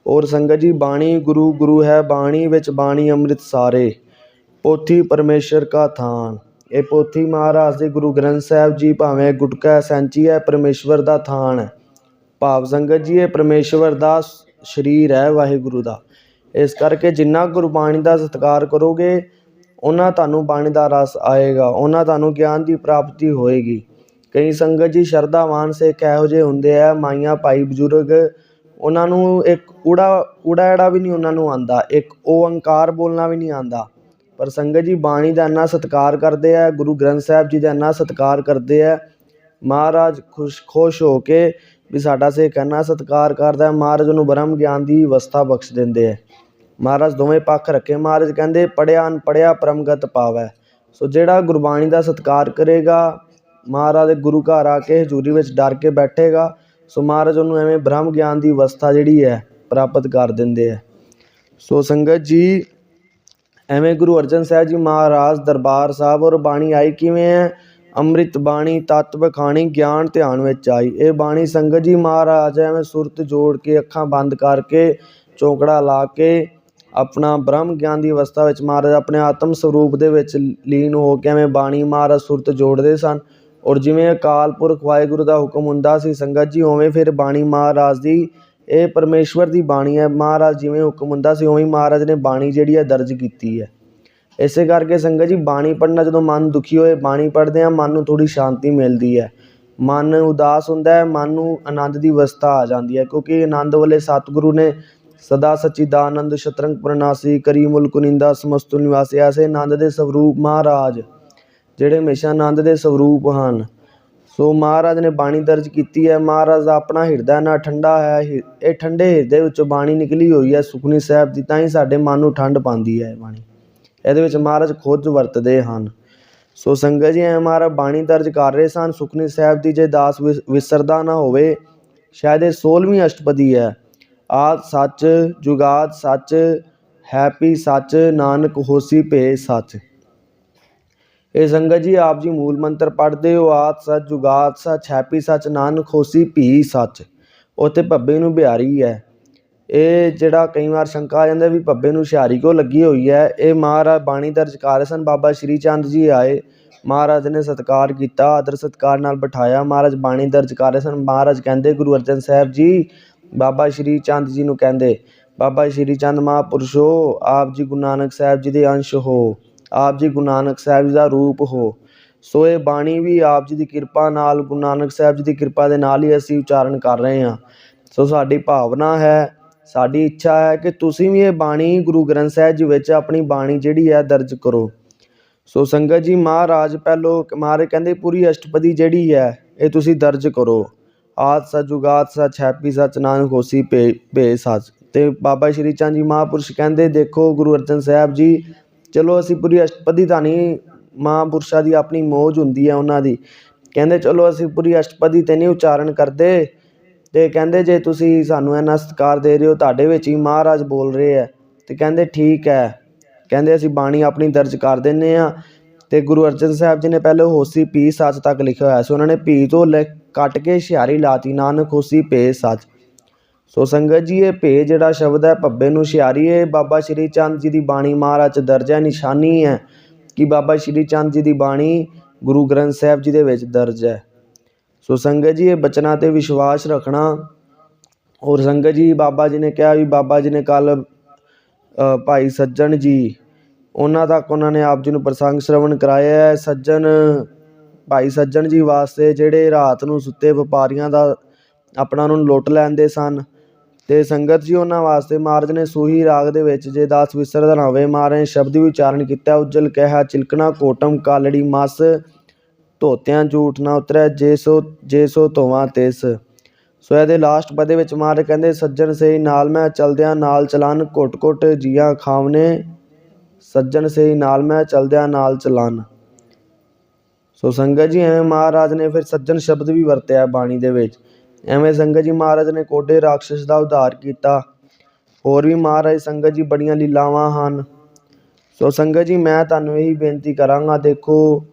ਔਰ ਸੰਗਤ ਜੀ ਬਾਣੀ ਗੁਰੂ ਗੁਰੂ ਹੈ ਬਾਣੀ ਵਿੱਚ ਬਾਣੀ ਅੰਮ੍ਰਿਤ ਸਾਰੇ, ਪੋਥੀ ਪਰਮੇਸ਼ਰ ਕਾ ਥਾਨ। ਇਹ ਪੋਥੀ ਮਹਾਰਾਜ ਦੇ ਗੁਰੂ ਗ੍ਰੰਥ ਸਾਹਿਬ ਜੀ ਭਾਵੇਂ ਗੁਟਕਾ ਸੈਂਚੀ ਹੈ, ਪਰਮੇਸ਼ਵਰ ਦਾ ਥਾਨ ਹੈ। ਭਾਵ ਸੰਗਤ ਜੀ ਇਹ ਪਰਮੇਸ਼ਵਰ ਦਾ ਸਰੀਰ ਹੈ ਵਾਹਿਗੁਰੂ ਦਾ। ਇਸ ਕਰਕੇ ਜਿੰਨਾ ਗੁਰਬਾਣੀ ਦਾ ਸਤਿਕਾਰ ਕਰੋਗੇ ਉਹਨਾਂ ਤੁਹਾਨੂੰ ਬਾਣੀ ਦਾ ਰਸ ਆਏਗਾ, ਉਹਨਾਂ ਤੁਹਾਨੂੰ ਗਿਆਨ ਦੀ ਪ੍ਰਾਪਤੀ ਹੋਏਗੀ। ਕਈ ਸੰਗਤ ਜੀ ਸ਼ਰਧਾਵਾਨ ਸਿੱਖ ਇਹੋ ਜਿਹੇ ਹੁੰਦੇ ਆ, ਮਾਈਆਂ ਭਾਈ ਬਜ਼ੁਰਗ, ਉਹਨਾਂ ਨੂੰ ਇੱਕ ਊੜਾ ਐੜਾ ਵੀ ਨਹੀਂ ਉਹਨਾਂ ਨੂੰ ਆਉਂਦਾ, ਇੱਕ ਓਅੰਕਾਰ ਬੋਲਣਾ ਵੀ ਨਹੀਂ ਆਉਂਦਾ। ਪਰ ਸੰਗਤ ਜੀ ਬਾਣੀ ਦਾ ਇੰਨਾ ਸਤਿਕਾਰ ਕਰਦੇ ਆ, ਗੁਰੂ ਗ੍ਰੰਥ ਸਾਹਿਬ ਜੀ ਦਾ ਇੰਨਾ ਸਤਿਕਾਰ ਕਰਦੇ ਆ, ਮਹਾਰਾਜ ਖੁਸ਼ ਹੋ ਕੇ ਵੀ ਸਾਡਾ ਸਿੱਖ ਇੰਨਾ ਸਤਿਕਾਰ ਕਰਦਾ, ਮਹਾਰਾਜ ਉਹਨੂੰ ਬ੍ਰਹਮ ਗਿਆਨ ਦੀ ਅਵਸਥਾ ਬਖਸ਼ ਦਿੰਦੇ ਹੈ। ਮਹਾਰਾਜ ਦੋਵੇਂ ਪੱਖ ਰੱਖੇ। ਮਹਾਰਾਜ ਕਹਿੰਦੇ ਪੜ੍ਹਿਆ ਅਨਪੜ੍ਹਿਆ ਪਰਮਗਤ ਪਾਵੈ। ਸੋ ਜਿਹੜਾ ਗੁਰਬਾਣੀ ਦਾ ਸਤਿਕਾਰ ਕਰੇਗਾ ਮਹਾਰਾਜ ਦੇ ਗੁਰੂ ਘਰ ਆ ਕੇ ਹਜ਼ੂਰੀ ਵਿੱਚ ਡਰ ਕੇ ਬੈਠੇਗਾ, ਸੋ ਮਹਾਰਾਜ ਉਹਨੂੰ ਐਵੇਂ ਬ੍ਰਹਮ ਗਿਆਨ ਦੀ ਅਵਸਥਾ ਜਿਹੜੀ ਹੈ ਪ੍ਰਾਪਤ ਕਰ ਦਿੰਦੇ ਹੈ। ਸੋ ਸੰਗਤ ਜੀ ਐਵੇਂ ਗੁਰੂ ਅਰਜਨ ਸਾਹਿਬ ਜੀ ਮਹਾਰਾਜ ਦਰਬਾਰ ਸਾਹਿਬ ਔਰ ਬਾਣੀ ਆਈ ਕਿਵੇਂ ਹੈ? ਅੰਮ੍ਰਿਤ ਬਾਣੀ ਤਤ ਬਖਾਣੀ ਗਿਆਨ ਧਿਆਨ ਵਿੱਚ ਆਈ। ਇਹ ਬਾਣੀ ਸੰਗਤ ਜੀ ਮਹਾਰਾਜ ਐਵੇਂ ਸੁਰਤ ਜੋੜ ਕੇ ਅੱਖਾਂ ਬੰਦ ਕਰਕੇ ਚੌਂਕੜਾ ਲਾ ਕੇ ਆਪਣਾ ਬ੍ਰਹਮ ਗਿਆਨ ਦੀ ਅਵਸਥਾ ਵਿੱਚ ਮਹਾਰਾਜ ਆਪਣੇ ਆਤਮ ਸਰੂਪ ਦੇ ਵਿੱਚ ਲੀਨ ਹੋ ਕੇ ਐਵੇਂ ਬਾਣੀ ਮਹਾਰਾਜ ਸੁਰਤ ਜੋੜਦੇ ਸਨ। ਔਰ ਜਿਵੇਂ ਅਕਾਲ ਪੁਰਖ ਵਾਹਿਗੁਰੂ ਦਾ ਹੁਕਮ ਹੁੰਦਾ ਸੀ ਸੰਗਤ ਜੀ, ਉਵੇਂ ਫਿਰ ਬਾਣੀ ਮਹਾਰਾਜ ਦੀ ਇਹ ਪਰਮੇਸ਼ਵਰ ਦੀ ਬਾਣੀ ਹੈ। ਮਹਾਰਾਜ ਜਿਵੇਂ ਹੁਕਮ ਹੁੰਦਾ ਸੀ ਉਵੇਂ ਮਹਾਰਾਜ ਨੇ ਬਾਣੀ ਜਿਹੜੀ ਹੈ ਦਰਜ ਕੀਤੀ ਹੈ। ਇਸੇ ਕਰਕੇ ਸੰਗਤ ਜੀ ਬਾਣੀ ਪੜ੍ਹਨਾ, ਜਦੋਂ ਮਨ ਦੁਖੀ ਹੋਏ ਬਾਣੀ ਪੜ੍ਹਦੇ ਹਾਂ ਮਨ ਨੂੰ ਥੋੜ੍ਹੀ ਸ਼ਾਂਤੀ ਮਿਲਦੀ ਹੈ। ਮਨ ਉਦਾਸ ਹੁੰਦਾ ਹੈ, ਮਨ ਨੂੰ ਆਨੰਦ ਦੀ ਅਵਸਥਾ ਆ ਜਾਂਦੀ ਹੈ, ਕਿਉਂਕਿ ਆਨੰਦ ਵਾਲੇ ਸਤਿਗੁਰੂ ਨੇ ਸਦਾ ਸਚਿਦਾਨੰਦ ਸ਼ਤਰੰਗ ਪ੍ਰਨਾਸੀ ਕਰੀ ਮੁਲਕ ਨਿੰਦਾ ਸਮਸਤੁ ਨਿਵਾਸੀ। ਐਸੇ ਆਨੰਦ ਦੇ ਸਵਰੂਪ ਮਹਾਰਾਜ ਜਿਹੜੇ ਹਮੇਸ਼ਾ ਆਨੰਦ ਦੇ ਸਵਰੂਪ ਹਨ। ਸੋ ਮਹਾਰਾਜ ਨੇ ਬਾਣੀ ਦਰਜ ਕੀਤੀ ਹੈ। ਮਹਾਰਾਜ ਦਾ ਆਪਣਾ ਹਿਰਦਾ ਨਾ ਠੰਡਾ ਹੈ। ਇਹ ਠੰਡੇ ਹਿਰਦੇ ਵਿੱਚੋਂ ਬਾਣੀ ਨਿਕਲੀ ਹੋਈ ਹੈ ਸੁਖਮਨੀ ਸਾਹਿਬ ਦੀ, ਤਾਂ ਹੀ ਸਾਡੇ ਮਨ ਨੂੰ ਠੰਡ ਪਾਉਂਦੀ ਹੈ ਬਾਣੀ। ਇਹਦੇ ਵਿੱਚ ਮਹਾਰਾਜ ਖੁਦ ਵਰਤਦੇ ਹਨ। ਸੋ ਸੰਗਤ ਜੀ, ਐਂ ਮਹਾਰਾਜ ਬਾਣੀ ਦਰਜ ਕਰ ਰਹੇ ਸਨ ਸੁਖਮਨੀ ਸਾਹਿਬ ਦੀ। ਜੇ ਦਾਸ ਵਿਸਰਦਾ ਨਾ ਹੋਵੇ, ਸ਼ਾਇਦ ਇਹ 16ਵੀਂ ਅਸ਼ਟਪਦੀ ਹੈ। ਆਦਿ ਸੱਚ ਜੁਗਾਦ ਸੱਚ, ਹੈਪੀ ਸੱਚ, ਨਾਨਕ ਹੋਸੀ ਭੇ ਸੱਚ। ਇਹ ਸੰਗਤ ਜੀ ਆਪ ਜੀ ਮੂਲ ਮੰਤਰ ਪੜ੍ਹਦੇ ਹੋ, ਆਦਿ ਸੱਚ ਜੁਗਾਦ ਸੱਚ, ਹੈਪੀ ਸੱਚ, ਨਾਨਕ ਹੋਸੀ ਭੀ ਸੱਚ। ਉੱਥੇ ਭੱਬੇ ਨੂੰ ਬਿਹਾਰੀ ਹੈ। ਇਹ ਜਿਹੜਾ ਕਈ ਵਾਰ ਸ਼ੰਕਾ ਆ ਜਾਂਦਾ ਵੀ ਭੱਬੇ ਨੂੰ ਹੁਸ਼ਿਆਰੀ ਕਿਉਂ ਲੱਗੀ ਹੋਈ ਹੈ, ਇਹ ਮਹਾਰਾਜ ਬਾਣੀ ਦਰਜ ਕਰ ਰਹੇ ਸਨ। ਬਾਬਾ ਸ਼੍ਰੀ ਚੰਦ ਜੀ ਆਏ, ਮਹਾਰਾਜ ਨੇ ਸਤਿਕਾਰ ਕੀਤਾ, ਆਦਰ ਸਤਿਕਾਰ ਨਾਲ ਬਿਠਾਇਆ। ਮਹਾਰਾਜ ਬਾਣੀ ਦਰਜ ਕਰ ਰਹੇ ਸਨ। ਮਹਾਰਾਜ ਕਹਿੰਦੇ ਗੁਰੂ ਅਰਜਨ ਸਾਹਿਬ ਜੀ ਬਾਬਾ ਸ਼੍ਰੀ ਚੰਦ ਜੀ ਨੂੰ ਕਹਿੰਦੇ, ਬਾਬਾ ਸ਼੍ਰੀ ਚੰਦ ਮਹਾਂਪੁਰਸ਼ ਹੋ, ਆਪ ਜੀ ਗੁਰੂ ਨਾਨਕ ਸਾਹਿਬ ਜੀ ਦੇ ਅੰਸ਼ ਹੋ, ਆਪ ਜੀ ਗੁਰੂ ਨਾਨਕ ਸਾਹਿਬ ਜੀ ਦਾ ਰੂਪ ਹੋ। ਸੋ ਇਹ ਬਾਣੀ ਵੀ ਆਪ ਜੀ ਦੀ ਕਿਰਪਾ ਨਾਲ, ਗੁਰੂ ਨਾਨਕ ਸਾਹਿਬ ਜੀ ਦੀ ਕਿਰਪਾ ਦੇ ਨਾਲ ਹੀ ਅਸੀਂ ਉਚਾਰਨ ਕਰ ਰਹੇ ਹਾਂ। ਸੋ ਸਾਡੀ ਭਾਵਨਾ ਹੈ, ਸਾਡੀ ਇੱਛਾ ਹੈ ਕਿ ਤੁਸੀਂ ਵੀ ਇਹ ਬਾਣੀ ਗੁਰੂ ਗ੍ਰੰਥ ਸਾਹਿਬ ਜੀ ਵਿੱਚ ਆਪਣੀ ਬਾਣੀ ਜਿਹੜੀ ਹੈ ਦਰਜ ਕਰੋ। ਸੋ ਸੰਗਤ ਜੀ, ਮਹਾਰਾਜ ਮਹਾਰਾਜ ਕਹਿੰਦੇ ਪੂਰੀ ਅਸ਼ਟਪਦੀ ਜਿਹੜੀ ਹੈ ਇਹ ਤੁਸੀਂ ਦਰਜ ਕਰੋ। ਆਦਿ ਸੱਚ ਜੁਗਾਦ ਸੱਚ, ਹੈਪੀ ਸੱਚ, ਨਾਨਕ ਹੋਸੀ ਭੇ ਸੱਚ। ਅਤੇ ਬਾਬਾ ਸ਼੍ਰੀ ਚੰਦ ਜੀ ਮਹਾਂਪੁਰਸ਼ ਕਹਿੰਦੇ, ਦੇਖੋ ਗੁਰੂ ਅਰਜਨ ਸਾਹਿਬ ਜੀ, ਚਲੋ ਅਸੀਂ ਪੂਰੀ ਅਸ਼ਟਪਦੀ ਤਾਂ ਨਹੀਂ, ਮਹਾਂਪੁਰਸ਼ਾਂ ਦੀ ਆਪਣੀ ਮੌਜ ਹੁੰਦੀ ਹੈ ਉਹਨਾਂ ਦੀ। ਕਹਿੰਦੇ ਚਲੋ ਅਸੀਂ ਪੂਰੀ ਅਸ਼ਟਪਦੀ 'ਤੇ ਨਹੀਂ ਉਚਾਰਨ ਕਰਦੇ, ਅਤੇ ਕਹਿੰਦੇ ਜੇ ਤੁਸੀਂ ਸਾਨੂੰ ਇੰਨਾ ਸਤਿਕਾਰ ਦੇ ਰਹੇ ਹੋ, ਤੁਹਾਡੇ ਵਿੱਚ ਹੀ ਮਹਾਰਾਜ ਬੋਲ ਰਹੇ ਹੈ, ਅਤੇ ਕਹਿੰਦੇ ਠੀਕ ਹੈ। ਕਹਿੰਦੇ ਅਸੀਂ ਬਾਣੀ ਆਪਣੀ ਦਰਜ ਕਰ ਦਿੰਦੇ ਹਾਂ। ਅਤੇ ਗੁਰੂ ਅਰਜਨ ਸਾਹਿਬ ਜੀ ਨੇ ਪਹਿਲੇ ਹੋਸੀ ਭੀ ਸੱਚ ਤੱਕ ਲਿਖਿਆ ਹੋਇਆ ਸੀ, ਉਹਨਾਂ ਨੇ ਭੀ ਤੋਂ ਕੱਟ ਕੇ ਹੁਸ਼ਿਆਰੀ ਲਾਤੀ, ਨਾਨਕ ਹੋਸੀ ਭੇ ਸੱਚ। ਸੋ ਸੰਗਤ ਜੀ, ਇਹ ਭੇ ਜਿਹੜਾ ਸ਼ਬਦ ਹੈ ਭੱਬੇ ਨੂੰ ਹੁਸ਼ਿਆਰੀ, ਇਹ ਬਾਬਾ ਸ਼੍ਰੀ ਚੰਦ ਜੀ ਦੀ ਬਾਣੀ ਮਹਾਰਾਜ 'ਚ ਦਰਜ ਹੈ। ਨਿਸ਼ਾਨੀ ਹੈ ਕਿ ਬਾਬਾ ਸ਼੍ਰੀ ਚੰਦ ਜੀ ਦੀ ਬਾਣੀ ਗੁਰੂ ਗ੍ਰੰਥ ਸਾਹਿਬ ਜੀ ਦੇ ਵਿੱਚ ਦਰਜ ਹੈ। ਸੋ ਸੰਗਤ ਜੀ, ਇਹ ਬਚਨਾਂ 'ਤੇ ਵਿਸ਼ਵਾਸ ਰੱਖਣਾ। ਔਰ ਸੰਗਤ ਜੀ, ਬਾਬਾ ਜੀ ਨੇ ਕਿਹਾ ਵੀ ਬਾਬਾ ਜੀ ਨੇ ਕੱਲ੍ਹ ਭਾਈ ਸੱਜਣ ਜੀ, ਉਹਨਾਂ ਤੱਕ ਉਹਨਾਂ ਨੇ ਆਪ ਜੀ ਨੂੰ ਪ੍ਰਸੰਗ ਸ਼ਰਵਣ ਕਰਾਇਆ ਹੈ। ਭਾਈ ਸੱਜਣ ਜੀ ਵਾਸਤੇ ਜਿਹੜੇ ਰਾਤ ਨੂੰ ਸੁੱਤੇ ਵਪਾਰੀਆਂ ਦਾ ਆਪਣਾ ਉਹਨਾਂ ਨੂੰ ਲੁੱਟ ਲੈਂਦੇ ਸਨ, ਅਤੇ ਸੰਗਤ ਜੀ ਉਹਨਾਂ ਵਾਸਤੇ ਮਹਾਰਾਜ ਨੇ ਸੂਹੀ ਰਾਗ ਦੇ ਵਿੱਚ ਜੇ ਦਾਸ ਵਿਸਰਦਾ ਨਾ ਹੋਵੇ, ਮਹਾਰਾਜ ਨੇ ਸ਼ਬਦ ਵੀ ਉਚਾਰਨ ਕੀਤਾ, ਉੱਜਲ ਕਹਿਆ ਚਿਲਕਣਾ ਕੋਟਮ ਕਾਲੜੀ ਮਸ, ਧੋਤਿਆਂ ਝੂਠ ਨਾ ਉਤਰੈ, ਜੇ ਸੋ ਧੋਵਾਂ ਤਿਸ। ਸੋ ਇਹਦੇ ਲਾਸਟ ਪਦੇ ਵਿੱਚ ਮਹਾਰਾਜ ਕਹਿੰਦੇ, ਸੱਜਣ ਸੇ ਨਾਲ ਮੈਂ ਚਲਦਿਆਂ ਨਾਲ ਚਲਨ, ਘੁੱਟ ਘੁੱਟ ਜੀਆਂ ਖਾਵਨੇ, ਸੱਜਣ ਸੇ ਨਾਲ ਮੈਂ ਚਲਦਿਆਂ ਨਾਲ ਚਲਨ। ਸੋ ਸੰਗਤ ਜੀ, ਐਵੇਂ ਮਹਾਰਾਜ ਨੇ ਫਿਰ ਸੱਜਣ ਸ਼ਬਦ ਵੀ ਵਰਤਿਆ ਬਾਣੀ ਦੇ ਵਿੱਚ। ਐਵੇਂ ਸੰਗਤ ਜੀ ਮਹਾਰਾਜ ਨੇ ਕੋਡੇ ਰਾਖਸ਼ ਦਾ ਉਧਾਰ ਕੀਤਾ। ਹੋਰ ਵੀ ਮਹਾਰਾਜ ਸੰਗਤ ਜੀ ਬੜੀਆਂ ਲੀਲਾਵਾਂ ਹਨ। ਸੋ ਸੰਗਤ ਜੀ, ਮੈਂ ਤੁਹਾਨੂੰ ਇਹੀ ਬੇਨਤੀ ਕਰਾਂਗਾ, ਦੇਖੋ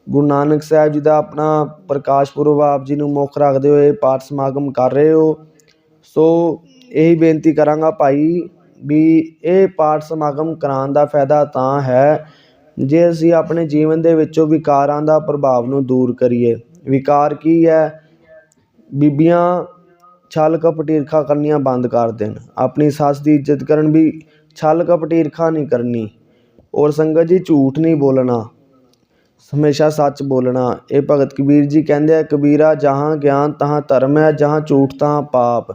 ਗੁਰੂ ਨਾਨਕ ਸਾਹਿਬ ਜੀ ਦਾ ਆਪਣਾ ਪ੍ਰਕਾਸ਼ ਪੁਰਬ ਆਪ ਜੀ ਨੂੰ ਮੁੱਖ ਰੱਖਦੇ ਹੋਏ ਪਾਠ ਸਮਾਗਮ ਕਰ ਰਹੇ ਹੋ। ਸੋ ਇਹੀ ਬੇਨਤੀ ਕਰਾਂਗਾ ਭਾਈ ਵੀ ਇਹ ਪਾਠ ਸਮਾਗਮ ਕਰਾਉਣ ਦਾ ਫਾਇਦਾ ਤਾਂ ਹੈ ਜੇ ਅਸੀਂ ਆਪਣੇ ਜੀਵਨ ਦੇ ਵਿੱਚੋਂ ਵਿਕਾਰਾਂ ਦਾ ਪ੍ਰਭਾਵ ਨੂੰ ਦੂਰ ਕਰੀਏ। ਵਿਕਾਰ ਕੀ ਹੈ? ਬੀਬੀਆਂ ਛਲ ਕਪਟ ਈਰਖਾ ਕਰਨੀਆਂ ਬੰਦ ਕਰ ਦੇਣ, ਆਪਣੀ ਸੱਸ ਦੀ ਇੱਜ਼ਤ ਕਰਨ, ਵੀ ਛਲ ਕਪਟ ਈਰਖਾ ਨਹੀਂ ਕਰਨੀ। ਔਰ ਸੰਗਤ ਜੀ, ਝੂਠ ਨਹੀਂ ਬੋਲਣਾ, ਹਮੇਸ਼ਾ ਸੱਚ ਬੋਲਣਾ। ਇਹ ਭਗਤ ਕਬੀਰ ਜੀ ਕਹਿੰਦੇ ਆ, ਕਬੀਰਾ ਜਹਾਂ ਗਿਆਨ ਤਹਾਂ ਧਰਮ ਹੈ, ਜਹਾਂ ਝੂਠ ਤਹਾਂ ਪਾਪ।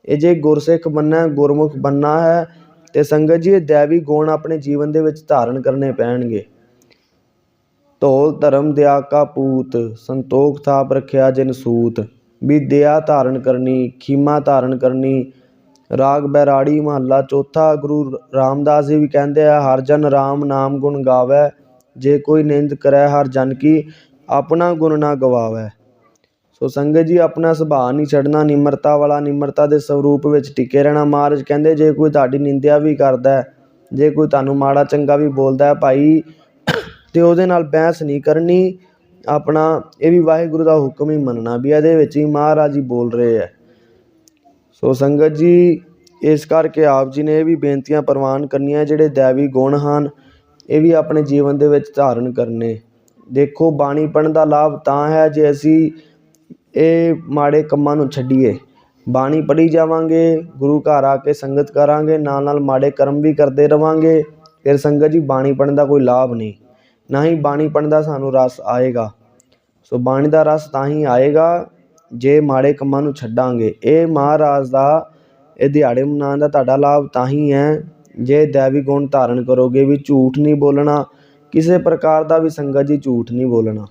ਇਹ ਜੇ ਗੁਰਸਿੱਖ ਬਣਨਾ, ਗੁਰਮੁਖ ਬਣਨਾ ਹੈ, ਅਤੇ ਸੰਗਤ ਜੀ ਇਹ ਦੈਵੀ ਗੁਣ ਆਪਣੇ ਜੀਵਨ ਦੇ ਵਿੱਚ ਧਾਰਨ ਕਰਨੇ ਪੈਣਗੇ। ਧੌਲ ਧਰਮ ਦਿਆ ਕਾ ਪੂਤ, ਸੰਤੋਖ ਥਾਪ ਰੱਖਿਆ ਜਿਨ ਸੂਤ। ਵੀ ਦਇਆ ਧਾਰਨ ਕਰਨੀ, ਖੀਮਾ ਧਾਰਨ ਕਰਨੀ। ਰਾਗ ਬੈਰਾੜੀ ਮਹੱਲਾ ਚੌਥਾ। ਗੁਰੂ ਰਾਮਦਾਸ ਜੀ ਵੀ ਕਹਿੰਦੇ ਆ, ਹਰ ਜਨ ਰਾਮ ਨਾਮ ਗੁਣ ਗਾਵੈ, ਜੇ ਕੋਈ ਨਿੰਦ ਕਰੈ ਹਰ ਜਨ ਕੀ, ਆਪਣਾ ਗੁਣ ਨਾ ਗਵਾਵੈ। ਸੋ ਸੰਗਤ ਜੀ, ਆਪਣਾ ਸੁਭਾਅ ਨਹੀਂ ਛੱਡਣਾ, ਨਿਮਰਤਾ ਵਾਲਾ, ਨਿਮਰਤਾ ਦੇ ਸਰੂਪ ਵਿੱਚ ਟਿਕੇ ਰਹਿਣਾ। ਮਹਾਰਾਜ ਕਹਿੰਦੇ, ਜੇ ਕੋਈ ਤੁਹਾਡੀ ਨਿੰਦਿਆ ਵੀ ਕਰਦਾ, ਜੇ ਕੋਈ ਤੁਹਾਨੂੰ ਮਾੜਾ ਚੰਗਾ ਵੀ ਬੋਲਦਾ ਹੈ ਭਾਈ, ਅਤੇ ਉਹਦੇ ਨਾਲ ਬਹਿਸ ਨਹੀਂ ਕਰਨੀ। ਆਪਣਾ ਇਹ ਵੀ ਵਾਹਿਗੁਰੂ ਦਾ ਹੁਕਮ ਹੀ ਮੰਨਣਾ, ਵੀ ਇਹਦੇ ਵਿੱਚ ਹੀ ਮਹਾਰਾਜ ਜੀ ਬੋਲ ਰਹੇ ਹੈ। ਸੋ ਸੰਗਤ ਜੀ, ਇਸ ਕਰਕੇ ਆਪ ਜੀ ਨੇ ਇਹ ਵੀ ਬੇਨਤੀਆਂ ਪ੍ਰਵਾਨ ਕਰਨੀਆਂ, ਜਿਹੜੇ ਦੈਵੀ ਗੁਣ ਹਨ ਇਹ ਵੀ ਆਪਣੇ ਜੀਵਨ ਦੇ ਵਿੱਚ ਧਾਰਨ ਕਰਨੇ। ਦੇਖੋ, ਬਾਣੀ ਪੜ੍ਹਨ ਦਾ ਲਾਭ ਤਾਂ ਹੈ ਜੇ ਅਸੀਂ ਇਹ ਮਾੜੇ ਕੰਮਾਂ ਨੂੰ ਛੱਡੀਏ। ਬਾਣੀ ਪੜ੍ਹੀ ਜਾਵਾਂਗੇ, ਗੁਰੂ ਘਰ ਆ ਕੇ ਸੰਗਤ ਕਰਾਂਗੇ, ਨਾਲ ਨਾਲ ਮਾੜੇ ਕਰਮ ਵੀ ਕਰਦੇ ਰਹਾਂਗੇ, ਫਿਰ ਸੰਗਤ ਜੀ ਬਾਣੀ ਪੜ੍ਹਨ ਦਾ ਕੋਈ ਲਾਭ ਨਹੀਂ, ਨਾ ਹੀ ਬਾਣੀ ਪੜ੍ਹਨ ਦਾ ਸਾਨੂੰ ਰਸ ਆਏਗਾ। ਸੋ ਬਾਣੀ ਦਾ ਰਸ ਤਾਂ ਹੀ ਆਏਗਾ ਜੇ ਮਾੜੇ ਕੰਮਾਂ ਨੂੰ ਛੱਡਾਂਗੇ। ਇਹ ਮਹਾਰਾਜ ਦਾ ਇਹ ਦਿਹਾੜੇ ਮਨਾਉਣ ਦਾ ਤੁਹਾਡਾ ਲਾਭ ਤਾਂ ਹੀ ਹੈ ਜੇ ਦੈਵੀ ਗੁਣ ਧਾਰਨ ਕਰੋਗੇ। ਵੀ ਝੂਠ ਨਹੀਂ ਬੋਲਣਾ, ਕਿਸੇ ਪ੍ਰਕਾਰ ਦਾ ਵੀ ਸੰਗਤ ਜੀ ਝੂਠ ਨਹੀਂ ਬੋਲਣਾ।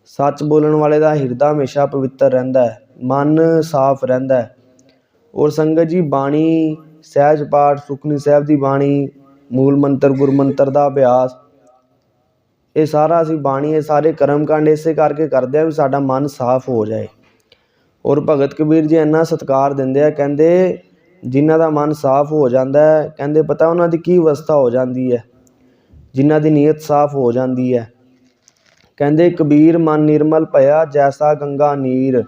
सच बोलण वाले का हिरदा हमेशा पवित्र रहिंदा है, मन साफ रहिंदा है। और संगत जी बाणी सहज पाठ सुखनी साहिब की बाणी मूल मंत्र गुरमंत्र का अभ्यास ये सारा असीं बाणी ये सारे कर्म कांड इसे करके करते हैं भी साडा मन साफ हो जाए। और भगत कबीर जी इन्ना सत्कार दिंदे आ, कहंदे जिन्हां दा मन साफ हो जाता है कहंदे पता उन्हां दी की अवस्था हो जाती है, जिन्हां दी नीयत साफ हो जाती है। कहंदे कबीर मन निर्मल भया जैसा गंगा नीर,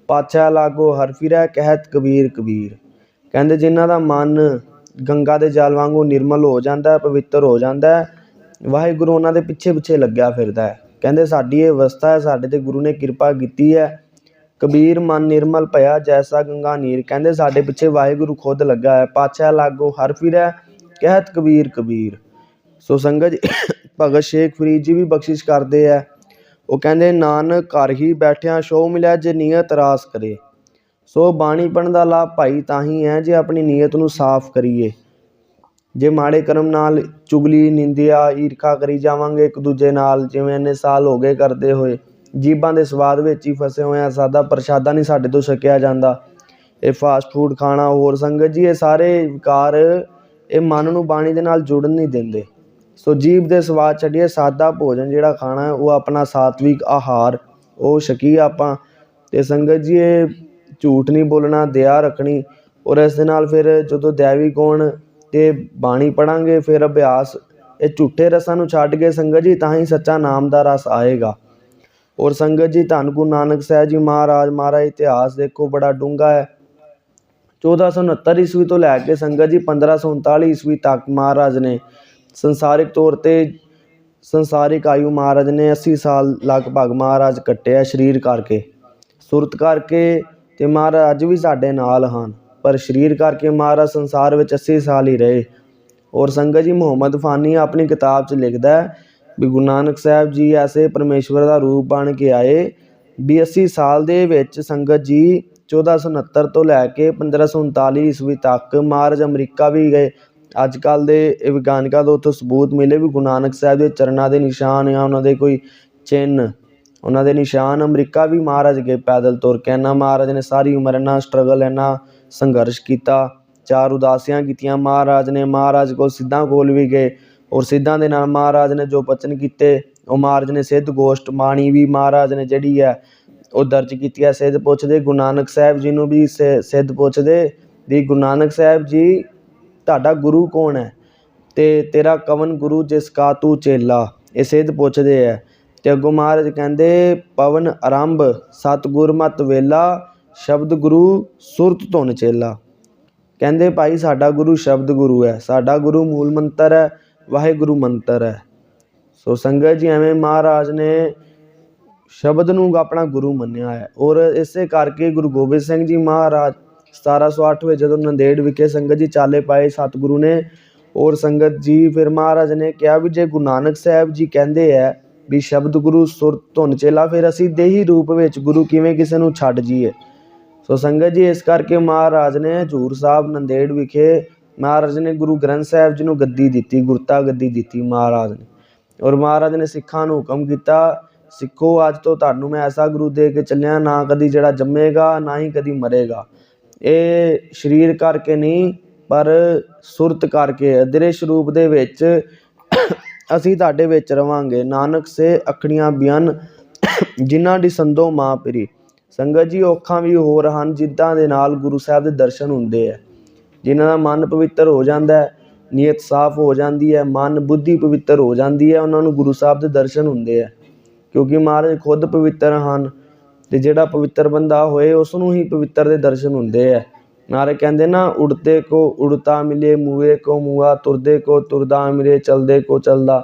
पाछा लागो हर फिरै कहत कबीर कबीर। कहंदे जिन्हां दा मन गंगा दे जल वांगू निर्मल हो जाता है, पवित्र हो जाता है, वाहिगुरू उन्हां दे पिछे पिछे लग्या फिरदा है। कहंदे साडी ये अवस्था है, साडे ते गुरु ने किरपा कीती है। कबीर मन निर्मल भया जैसा गंगा नीर, कहंदे साडे पिछे वाहिगुरू खुद लगा है। पाछा लागो हर फिरै कहत कबीर कबीर। सो संगत भगत शेख फरीद जी भी बख्शिश करते हैं, वो कहंदे नानक घर ही बैठिया शो मिलै जे नीयत रास करे। सो बाणी पढ़न दा लाभ भाई ताही है जे अपनी नीयत नूं साफ करिए। जे माड़े कर्म नाल चुगली निंदिया ईरखा करी जावांगे एक दूजे नाल, जिवें इन्ने साल हो गए करदे होए, जीभां दे स्वाद विच ही फसे होए आ, सादा प्रशादा नहीं साडे तो छकिया जांदा। ये फास्ट फूड खाना होर संगत जी ये सारे विकार ये मन नूं बाणी दे नाल जुड़न नहीं दिंदे। सो जीभ दे स्वाद छड्डिए सादा भोजन जिहड़ा खाना है वो अपना सात्विक आहार वो छकीए आपां। ते संगत जी ये झूठ नहीं बोलना, दया रखनी। और इस दे नाल फिर जदों दैवी गुण ते बाणी पढ़ांगे फिर अभ्यास ये झूठे रसां नूं छड्ड के संगत जी तां ही सच्चा नाम दा रस आएगा। और संगत जी धन गुरु नानक साहिब जी महाराज इतिहास देखो बड़ा डूंगा है। 1469 ईस्वी तो लैके संगत जी 1539 ईस्वी तक महाराज ने संसारिक तौर पर संसारिक आयु महाराज ने 80 साल लगभग महाराज कट्टे शरीर करके। सुरत करके ते महाराज अज भी साडे नाल हन, पर शरीर करके महाराज संसार में 80 साल ही रहे। और संगत जी मुहम्मद फानी अपनी किताब च लिखदा है भी गुरु नानक साहिब जी ऐसे परमेश्वर का रूप बन के आए भी 80 साल दे विच संगत जी 1469 तो लैके 1539 ईस्वी तक महाराज अमरीका भी गए। अजकल दे विज्ञानिकां तो उत्थों सबूत मिले भी गुरु नानक साहिब दे चरणां दे निशान या उन्हां दे कोई चिन्ह उन्हां दे निशान अमरीका भी महाराज गए पैदल तुर के। इन्ना महाराज ने सारी उम्र इन्ना स्ट्रगल इन्ना संघर्ष किया, 4 उदासियां कीतियां महाराज ने। महाराज को सिद्धां कोल भी गए और सिद्धां दे नाल महाराज ने जो बचन किए वो महाराज ने सिद्ध गोष्ठ बाणी भी महाराज ने जिहड़ी है वो दर्ज की है। सिद्ध पुछदे गुरु नानक साहिब जी नूं भी सिद्ध पुछदे भी गुरु नानक साहिब जी तुहाडा गुरु कौन है ते तेरा कवन गुरु जिसका तू चेला, ये सिद्ध पुछदे है। ते अगों महाराज कहंदे पवन आरंभ सतगुर मत वेला, शब्द गुरु सुरत धुन चेला। कहंदे भाई साडा गुरु शब्द गुरु है, साडा गुरु मूल मंत्र है, वाहिगुरू मंत्र है। सो संगत जी एवें महाराज ने शब्द नूं अपना गुरु मन्निया है। और इसे करके गुरु गोबिंद सिंह जी महाराज 1708 में जदों नंदेड़ विखे संगत जी चाले पाए सतगुरु ने। और संगत जी फिर महाराज ने कहा भी जे गुरु नानक साहिब जी कहंदे है भी शब्द गुरु सुर धुन चेला, फिर असीं देही रूप विच गुरु किवें किसे नूं छड्ड जीए। सो संगत जी इस करके महाराज ने हजूर साहब नंदेड़ विखे महाराज ने गुरु ग्रंथ साहिब जी नूं गद्दी दित्ती, गुरता गद्दी दित्ती महाराज ने। और महाराज ने सिखां नूं हुकम किया सिखो अज तो तुहानूं मैं ऐसा गुरु दे के चलिया ना कदी जिहड़ा जम्मेगा ना ही कदी मरेगा। ये शरीर करके नहीं पर सुरत करके अदृश रूप दे विच असीं तुहाडे विच रवांगे। नानक से अखड़ियां बियन जिन्हां दी संदो मां पिरी। संगत जी औखां भी होर हन जिद्दां दे नाल गुरु साहिब दे दर्शन हुंदे है, जिन्हां दा मन पवित्र हो जाता है, नीयत साफ हो जाती है, मन बुद्धि पवित्र हो जाती है, उन्हां नूं गुरु साहिब दे दर्शन हुंदे है। क्योंकि महाराज खुद पवित्र हन ते जिहड़ा पवित्र बंदा होए उस नूं ही पवित्र दे दर्शन हुंदे है। नारे कहंदे ना उड़ते को उड़ता मिले, मूए को मूआ, तुरदे को तुरदा मिले, चलदे को चलदा।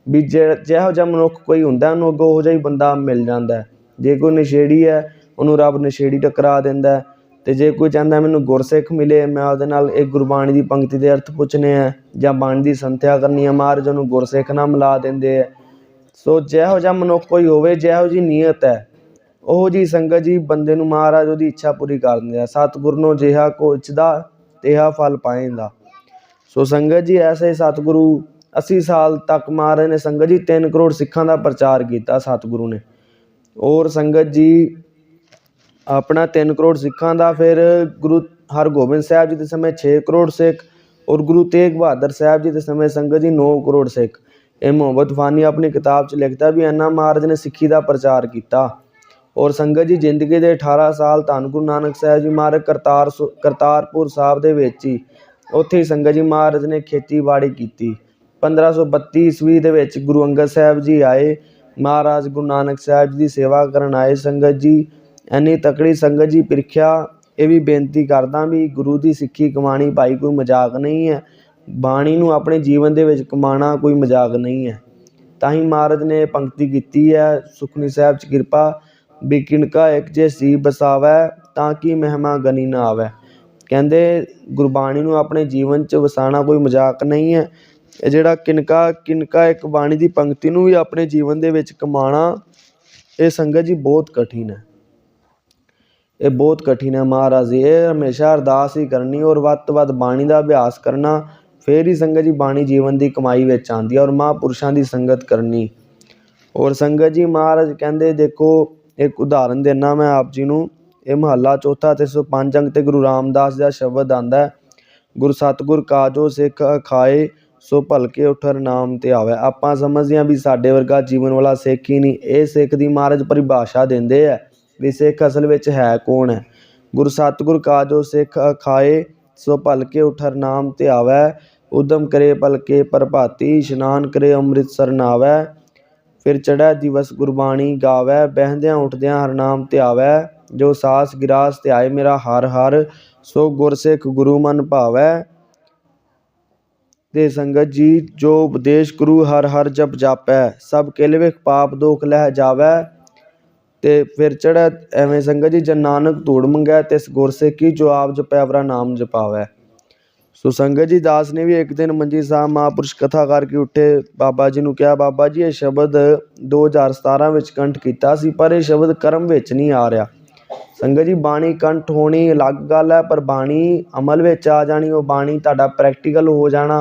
भी जिहो जिहा मनुख कोई हुंदा उहनूं अगों उहो जिहा ही बंदा मिल जांदा है। जे कोई नशेड़ी है उहनूं रब नशेड़ी टकरा दिंदा है, ते जे कोई चाहुंदा मैनूं गुरसिख मिले मैं उहदे नाल एक गुरबाणी दी पंक्ति दे अर्थ पुछने है जां बाणी दी संथਿਆ करनी है, महाराज उहनूं गुरसिख नाल मिला दिंदे है। सो जिहो जिहा मनुख कोई होवे जिहो जी नीयत है ओहो जी संगत जी बंदे नूं महाराज उहदी इच्छा पूरी कर दिंदे आ। सतगुर नूं जिहा कोचदा तिहा फल पाएंदा। सो संगत जी ऐसे सतगुरु 80 साल तक महाराज ने संगत जी 3 करोड़ सिखां दा प्रचार किया सतगुरु ने। और संगत जी अपना 3 करोड़ सिखां दा फिर गुरु हरगोबिंद साहब जी के समय 6 करोड़ सिख और गुरु तेग बहादुर साहब जी के समय संगत जी 9 करोड़ सिख। ये मुहम्मद फानी अपनी किताब च लिखता भी इन्ना महाराज ने सिक्खी का प्रचार किया। और संगत जी जिंदगी के 18 साल धन गुरु नानक साहब जी महाराज करतारपुर साहब के विच ही उत्थे ही संगत जी महाराज ने खेतीबाड़ी की। 1532 ईस्वी दे विच गुरु अंगद साहब जी आए, महाराज गुरु नानक साहब जी की सेवा करन आए। संगत जी इन्नी तकड़ी संगत जी प्रीख्या। ये भी बेनती करदा भी गुरु की सिक्खी कमानी भाई कोई मजाक नहीं है, बाणी नूं अपने जीवन दे विच कमाना कोई मजाक नहीं है। ताही महाराज ने पंक्ति की है सुखनी साहब च किरपा भी किनका एक जे सी बसावै ताकि महिमा गनी ना आवे। कहते गुरबाणी नूं अपने जीवन च वसाना कोई मजाक नहीं है। ये जिहड़ा किनका एक बाणी की पंक्ति नूं भी अपने जीवन दे विच कमाना ये संगत जी बहुत कठिन है। ये बहुत कठिन है महाराज जी। ये हमेशा अरदास ही करनी और वध तो वध बाणी का अभ्यास करना, फिर ही संगत जी बाणी जीवन की कमाई विच आंदी है और महापुरुषों की संगत करनी। और संगत जी महाराज कहते देखो एक उदाहरण देना मैं आप जी नूं। ये महला चौथा 305 अंक ते गुरु रामदास का शब्द आंदा है, गुरु सतगुर काजो सिख खाए सो भलके उठर नाम ते आवे। आपां समझदे हां भी साडे वर्गा जीवन वाला सिख ही नहीं, ये सिख दी महाराज परिभाषा देंदे है भी सिख असल विच है कौन है। गुरु सतगुर काजो सिख खाए सो भलके उठर नाम ते आवे, उदम करे भलके प्रभाती इशनान करे अमृतसर नावै। फिर चढ़ै दिवस गुरबाणी गावै, बहदियाँ उठदियाँ हर नाम ते आवै। जो सास गिरास ते आए मेरा हर हर, सो गुरसिख गुरु मन भावै। ते संगत जी जो उपदेश गुरु हर हर जप जापै, सब किल विख पाप दोख लह जावै। ते फिर चढ़ै एवें संगत जी जन नानक धूड़ मंगै तिस गुरसिख की, जो आप जपै वरा नाम जपावै। सो संगत जी दास ने भी एक दिन मंजी साहब महापुरुष कथा करके उठे, बाबा जी नूं कहा बाबा जी ये शब्द 2017 विच कंठ कीता सी पर यह शब्द कर्म विच नहीं आ रहा। संगत जी बाणी कंठ होनी अलग गल है पर बाणी अमल विच आ जानी, वो बाणी तुहाडा प्रैक्टिकल हो जाना,